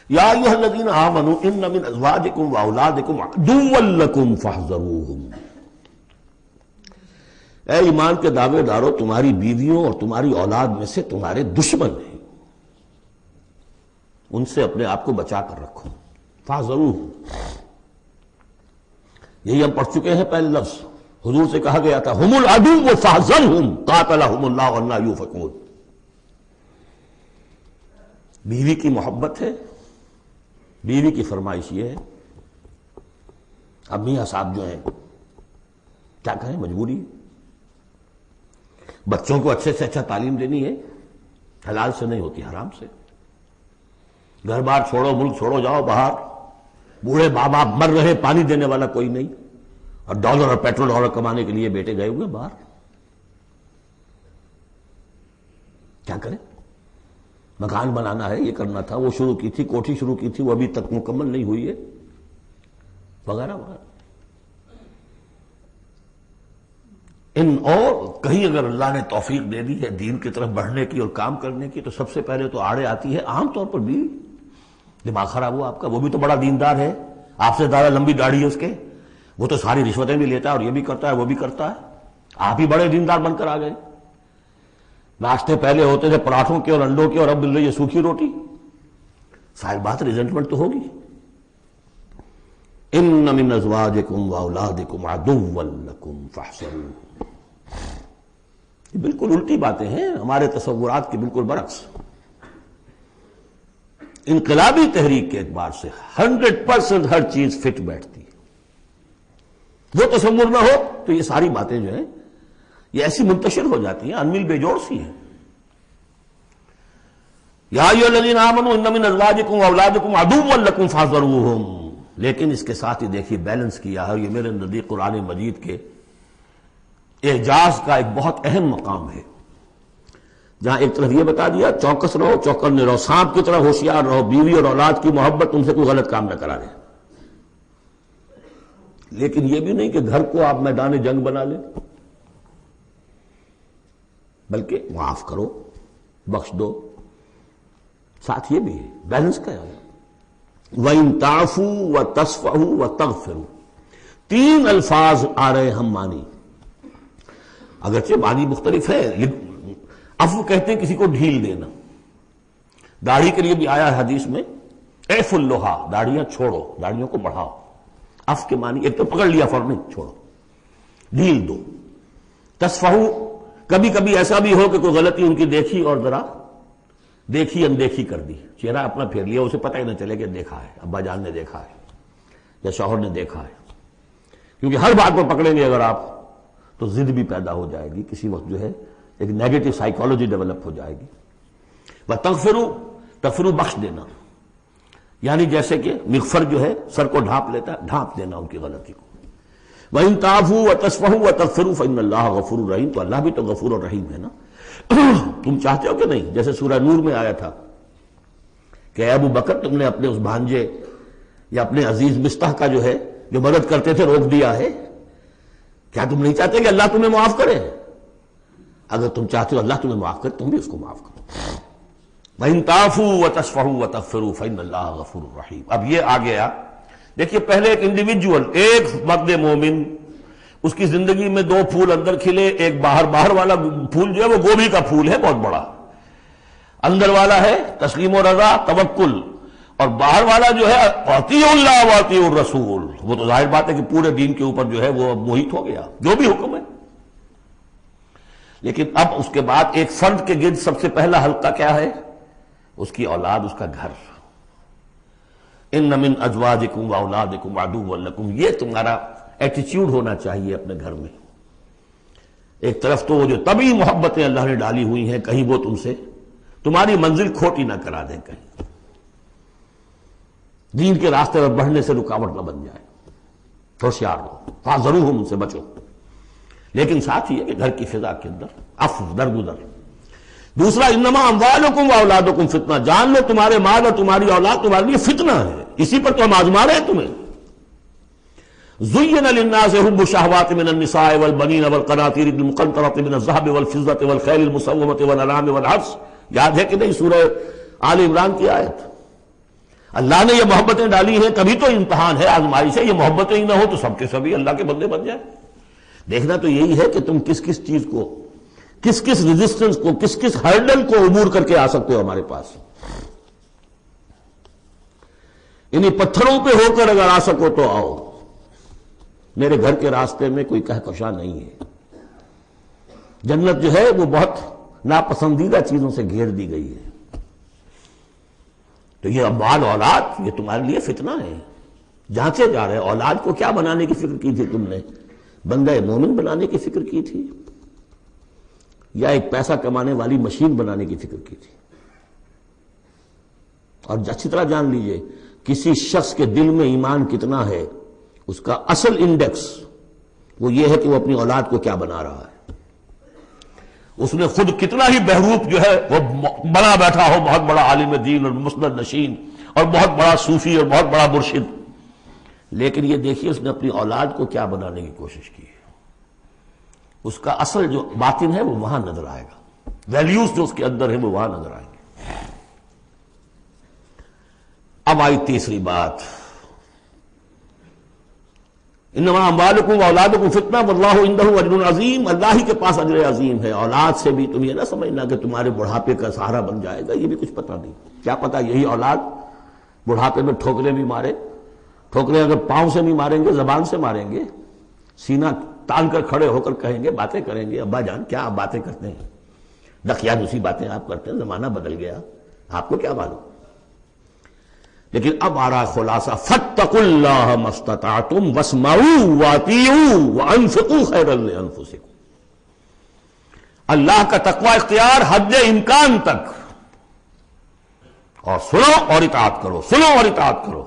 یا ایھا الذین آمنوا ان من ازواجکم واولادکم عدوا لکم فاحذروہم، اے ایمان کے دعوے دارو، تمہاری بیویوں اور تمہاری اولاد میں سے تمہارے دشمن ہیں، ان سے اپنے آپ کو بچا کر رکھو۔ فاحذروہم، یہی ہم پڑھ چکے ہیں پہلے لفظ، حضور سے کہا گیا تھا ہم العدو فاحذرہم قاتلہم اللہ انا یؤفکون۔ بیوی کی محبت ہے، بیوی کی فرمائش یہ ہے۔ اب میاں صاحب جو ہیں کیا کہیں، مجبوری، بچوں کو اچھے سے اچھا تعلیم دینی ہے، حلال سے نہیں ہوتی، حرام سے۔ گھر بار چھوڑو، ملک چھوڑو، جاؤ باہر، بوڑھے ماں باپ مر رہے، پانی دینے والا کوئی نہیں، اور ڈالر اور پیٹرول ڈالر کمانے کے لیے بیٹے گئے ہوئے باہر، کیا کریں؟ مکان بنانا ہے، یہ کرنا تھا، وہ شروع کی تھی، کوٹھی شروع کی تھی، وہ ابھی تک مکمل نہیں ہوئی ہے، وغیرہ وغیرہ۔ اور کہیں اگر اللہ نے توفیق دے دی ہے دین کی طرف بڑھنے کی اور کام کرنے کی، تو سب سے پہلے تو آڑے آتی ہے عام طور پر بیوی۔ دماغ خراب ہوا آپ کا، وہ بھی تو بڑا دیندار ہے، آپ سے زیادہ لمبی داڑھی ہے اس کے، وہ تو ساری رشوتیں بھی لیتا ہے اور یہ بھی کرتا ہے وہ بھی کرتا ہے، آپ ہی بڑے دیندار بن کر آ گئے۔ ناشتے پہلے ہوتے تھے پراٹھوں کے اور انڈوں کے، اور اب مل رہی ہے سوکھی روٹی، ظاہر بات ریزنٹمنٹ تو ہوگی۔ ان من ازواجکم واولادکم عدوا لکم فاحذروہم، یہ بالکل الٹی باتیں ہیں ہمارے تصورات کے بالکل برعکس۔ انقلابی تحریک کے اعتبار سے 100% ہر چیز فٹ بیٹھتی ہے، وہ تصور نہ ہو تو یہ ساری باتیں جو ہیں یہ ایسی منتشر ہو جاتی ہیں، انمل بے جوڑ سی ہیں۔ یا ایھا الذین آمنوا ان من ازواجکم واولادکم عدوا لکم فاحذروہم، لیکن اس کے ساتھ ہی دیکھیے بیلنس کیا ہے، یہ میرے نزدیک قرآن مجید کے اعجاز کا ایک بہت اہم مقام ہے، جہاں ایک طرف یہ بتا دیا چوکس رہو، چوکنے رہو، سانپ کی طرح ہوشیار رہو، بیوی اور اولاد کی محبت تم سے کوئی غلط کام نہ کرا دے، لیکن یہ بھی نہیں کہ گھر کو آپ میدان جنگ بنا لیں، بلکہ معاف کرو، بخش دو، ساتھ یہ بھی ہے بیلنس کا ہے۔ وَإِن تَعْفُوا وَتَصْفَحُوا وَتَغْفِرُوا، تین الفاظ آ رہے ہم مانی، اگرچہ معنی مختلف ہے۔ عفو کہتے ہیں کسی کو ڈھیل دینا، داڑھی کے لیے بھی آیا ہے حدیث میں اعفوا اللحیٰ، داڑھیاں چھوڑو، داڑھیوں کو بڑھاؤ۔ عفو کے معنی ایک تو پکڑ لیا فوراً چھوڑو، ڈھیل دو۔ تصفحوا، کبھی کبھی ایسا بھی ہو کہ کوئی غلطی ان کی دیکھی اور ذرا دیکھی اندیکھی کر دی، چہرہ اپنا پھیر لیا، اسے پتہ ہی نہ چلے کہ دیکھا ہے، ابا جان نے دیکھا ہے یا شوہر نے دیکھا ہے، کیونکہ ہر بات کو پکڑیں گے اگر آپ تو ضد بھی پیدا ہو جائے گی، کسی وقت جو ہے ایک نیگیٹو سائیکالوجی ڈیولپ ہو جائے گی۔ وَتَغْفِرُوا، تغفروا بخش دینا، یعنی جیسے کہ مغفر جو ہے سر کو ڈھانپ لیتا ہے، ڈھانپ دینا ان کی غلطی کو۔ وَإِن تَعْفُوا وَتَصْفَحُوا وَتَغْفِرُوا فَإِنَّ اللَّهَ غَفُورٌ رَحِيمٌ، تو اللہ بھی تو غفور اور رحیم ہے نا۔ تم چاہتے ہو کہ نہیں، جیسے سورہ نور میں آیا تھا کہ اے ابو بکر تم نے اپنے اس بھانجے یا اپنے عزیز مستح کا جو ہے جو مدد کرتے تھے روک دیا ہے، کیا تم نہیں چاہتے کہ اللہ تمہیں معاف کرے؟ اگر تم چاہتے ہو اللہ تمہیں معاف کرے تم بھی اس کو معاف کرو۔ وَإِن تَعْفُوا وَتَصْفَحُوا وَتَغْفِرُوا فَإِنَّ اللَّهَ غَفُورٌ رَحِيمٌ۔ اب یہ آ گیا، دیکھیے پہلے ایک انڈیویجول، ایک مرد مومن، اس کی زندگی میں دو پھول اندر کھلے، ایک باہر والا پھول جو ہے وہ گوبھی کا پھول ہے بہت بڑا، اندر والا ہے تسلیم و رضا توکل، اور باہر والا جو ہے اطیعوا اللہ واطیعوا الرسول، وہ تو ظاہر بات ہے کہ پورے دین کے اوپر جو ہے وہ محیط ہو گیا جو بھی حکم ہے۔ لیکن اب اس کے بعد ایک فرد کے گرد سب سے پہلا حلقہ کیا ہے؟ اس کی اولاد، اس کا گھر۔ ان من ازواجکم واولادکم عدوا لکم، یہ تمہارا ایٹیچیوڈ ہونا چاہیے اپنے گھر میں۔ ایک طرف تو وہ جو طبعی محبتیں اللہ نے ڈالی ہوئی ہیں، کہیں وہ تم سے تمہاری منزل کھوٹی نہ کرا دیں، کہیں دین کے راستے پر بڑھنے سے رکاوٹ نہ بن جائے، ہوشیار رہو، فاحذروہم، ان سے بچو۔ لیکن ساتھ ہی ہے کہ گھر کی فضا کے اندر عفو، درگزر۔ دوسرا انما اموالکم واولادکم فتنہ، جان لو تمہارے مال اور تمہاری اولاد تمہارے لیے فتنہ ہے، اسی پر تو ہم آزما رہے ہیں تمہیں۔ زین للناس حب الشہوات من النساء والبنین والقناطیر المقنطرۃ من الذهب والفضة والخیل المسومۃ والانعام والحرث، یاد ہے کہ نہیں سورہ آل عمران کی آیت؟ اللہ نے یہ محبتیں ڈالی ہیں، کبھی تو امتحان ہے، آزمائش ہے، یہ محبتیں ہی نہ ہو تو سب کے سبھی اللہ کے بندے بن جائیں۔ دیکھنا تو یہی ہے کہ تم کس کس چیز کو، کس کس ریزسٹنس کو، کس کس ہرڈل کو عبور کر کے آ سکتے ہو ہمارے پاس. انہی پتھروں پہ ہو کر اگر آ سکو تو آؤ. میرے گھر کے راستے میں کوئی کہکشاں نہیں ہے. جنت جو ہے وہ بہت ناپسندیدہ چیزوں سے گھیر دی گئی ہے. تو یہ اموال اولاد یہ تمہارے لیے فتنہ ہے. جانچے جا رہے اولاد کو کیا بنانے کی فکر کی تھی تم نے؟ بندہ مومن بنانے کی فکر کی تھی یا ایک پیسہ کمانے والی مشین بنانے کی فکر کی تھی؟ اور اچھی طرح جان لیجئے کسی شخص کے دل میں ایمان کتنا ہے اس کا اصل انڈیکس وہ یہ ہے کہ وہ اپنی اولاد کو کیا بنا رہا ہے. اس نے خود کتنا ہی بہروپ جو ہے وہ بنا بیٹھا ہو، بہت بڑا عالم دین اور مسند نشین اور بہت بڑا صوفی اور بہت بڑا مرشد، لیکن یہ دیکھیے اس نے اپنی اولاد کو کیا بنانے کی کوشش کی ہے. اس کا اصل جو باطن ہے وہ وہاں نظر آئے گا. ویلیوز جو اس کے اندر ہیں وہ وہاں نظر آئیں گے. اب آئی تیسری بات، انما اموالکم واولادکم فتنہ واللہ عندہ اجر عظیم. اللہ ہی کے پاس اجر عظیم ہے. اولاد سے بھی تم یہ نہ سمجھنا کہ تمہارے بڑھاپے کا سہارا بن جائے گا، یہ بھی کچھ پتہ نہیں. کیا پتہ یہی اولاد بڑھاپے میں ٹھوکریں بھی مارے. ٹھوکریں اگر پاؤں سے نہیں ماریں گے زبان سے ماریں گے. سینہ تان کر کھڑے ہو کر کہیں گے، باتیں کریں گے، ابا جان کیا آپ باتیں کرتے ہیں، دقیانوسی دوسری باتیں آپ کرتے ہیں، زمانہ بدل گیا، آپ کو کیا معلوم. لیکن اب آ رہا خلاصہ، فاتقوا اللہ ما استطعتم واسمعوا واطیعوا وانفقوا خیرا لانفسکم. اللہ کا تقوی اختیار حد امکان تک، اور سنو اور اطاعت کرو، سنو اور اطاعت کرو.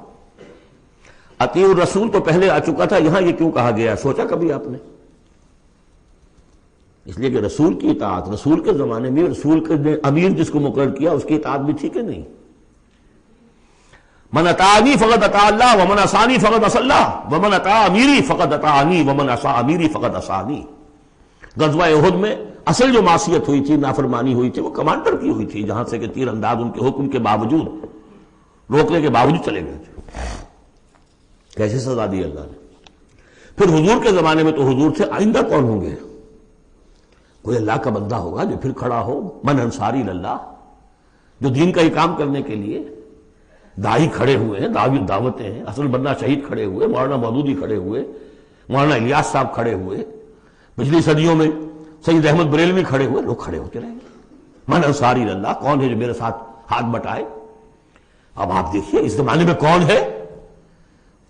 اطیعوا الرسول تو پہلے آ چکا تھا، یہاں یہ کیوں کہا گیا؟ سوچا کبھی آپ نے؟ اس لیے کہ رسول کی اطاعت، رسول کے زمانے میں رسول کے امیر جس کو مقرر کیا اس کی اطاعت بھی تھی کہ نہیں؟ من اطاعنی فقد اطاع اللہ ومن عصانی فقد عصى اللہ ومن اطاع امیری فقد اطاعنی ومن عصى امیری فقد عصانی. غزوہ احد میں اصل جو معصیت ہوئی تھی، نافرمانی ہوئی تھی، وہ کمانڈر کی ہوئی تھی، جہاں سے کہ تیر انداز ان کے حکم کے باوجود، روکنے کے باوجود چلے گئے تھے. کیسے سزا دی اللہ نے. پھر حضور کے زمانے میں تو حضور تھے، آئندہ کون ہوں گے؟ کوئی اللہ کا بندہ ہوگا جو پھر کھڑا ہو، من انصاری اللہ، جو دین کا ہی کام کرنے کے لیے. داعی کھڑے ہوئے ہیں، دعوتیں ہیں. اصل بندہ شہید کھڑے ہوئے، مولانا مودودی کھڑے ہوئے، مولانا الیاس صاحب کھڑے ہوئے، پچھلی صدیوں میں سید احمد بریلوی کھڑے ہوئے. لوگ کھڑے ہوتے رہیں گے. من انصاری اللہ، کون ہے جو میرے ساتھ ہاتھ بٹائے؟ اب آپ دیکھیے اس زمانے میں کون ہے.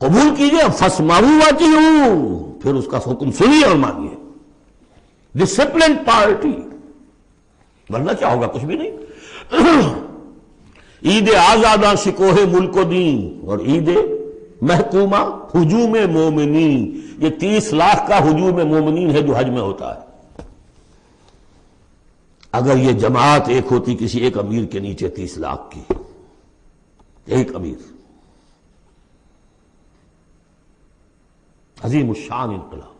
قبول کیجئے، فاسمعوا واطیعوا، پھر اس کا حکم سنیے اور مانیے. ڈسپلنڈ پارٹی، ورنہ کیا ہوگا؟ کچھ بھی نہیں. عید آزادہ شکوہ ملک و دین اور عید محکومہ ہجوم مومنین. یہ 30 لاکھ کا ہجوم مومنین ہے جو حج میں ہوتا ہے. اگر یہ جماعت ایک ہوتی کسی ایک امیر کے نیچے 30 لاکھ کی، ایک امیر، عظیم الشان انقلاب.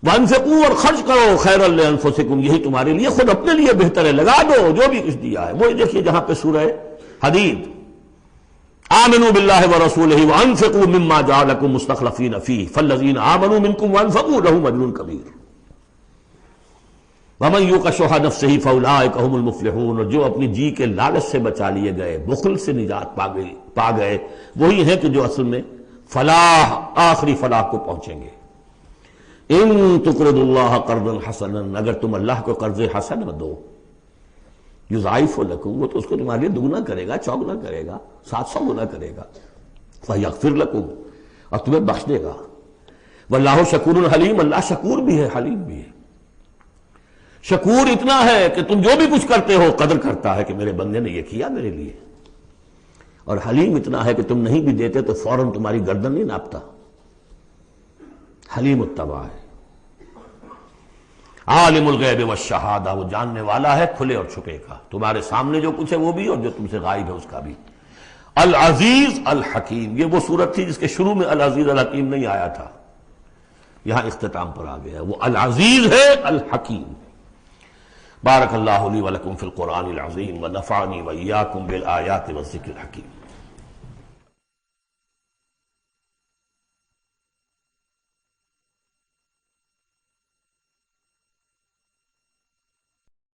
وانفقوا، اور خرچ کرو، خیرا لانفسکم، یہی تمہارے لیے، خود اپنے لیے بہتر ہے. لگا دو جو بھی کچھ دیا ہے. وہی دیکھیے جہاں پہ سورہ حدید، آمنوا باللہ ورسولہ وانفقوا مما جعلکم مستخلفین فیہ فالذین آمنوا منکم وانفقوا لهم اجر کبیر ومن یوق شح نفسہ فاولئک هم المفلحون. اور جو اپنی جی کے لالچ سے بچا لیے گئے، بخل سے نجات پا گئے، وہی ہیں کہ جو اصل میں فلاح، آخری فلاح کو پہنچیں گے. ان تقرضوا اللہ قرضا حسنا، اگر تم اللہ کو قرض حسن دو، یضاعف لکم، وہ تو اس کو تمہارے لیے دگنا کرے گا، چوگنا کرے گا، 700 گنا کرے گا. فیغفر لکم، اور تمہیں بخش دے گا. واللہ شکور حلیم، اللہ شکور بھی ہے، حلیم بھی ہے. شکور اتنا ہے کہ تم جو بھی کچھ کرتے ہو قدر کرتا ہے کہ میرے بندے نے یہ کیا میرے لیے. اور حلیم اتنا ہے کہ تم نہیں بھی دیتے تو فوراً تمہاری گردن نہیں ناپتا. حلیم التبع ہے. عالم الغیب والشہادہ، وہ جاننے والا ہے کھلے اور چھپے کا، تمہارے سامنے جو کچھ ہے وہ بھی اور جو تم سے غائب ہے اس کا بھی. العزیز الحکیم، یہ وہ صورت تھی جس کے شروع میں العزیز الحکیم نہیں آیا تھا، یہاں اختتام پر آ گیا. وہ العزیز ہے الحکیم. بارک اللہ لی ولکم فی القرآن العظیم ونفعنی وإیاکم بالآیات والذکر الحکیم.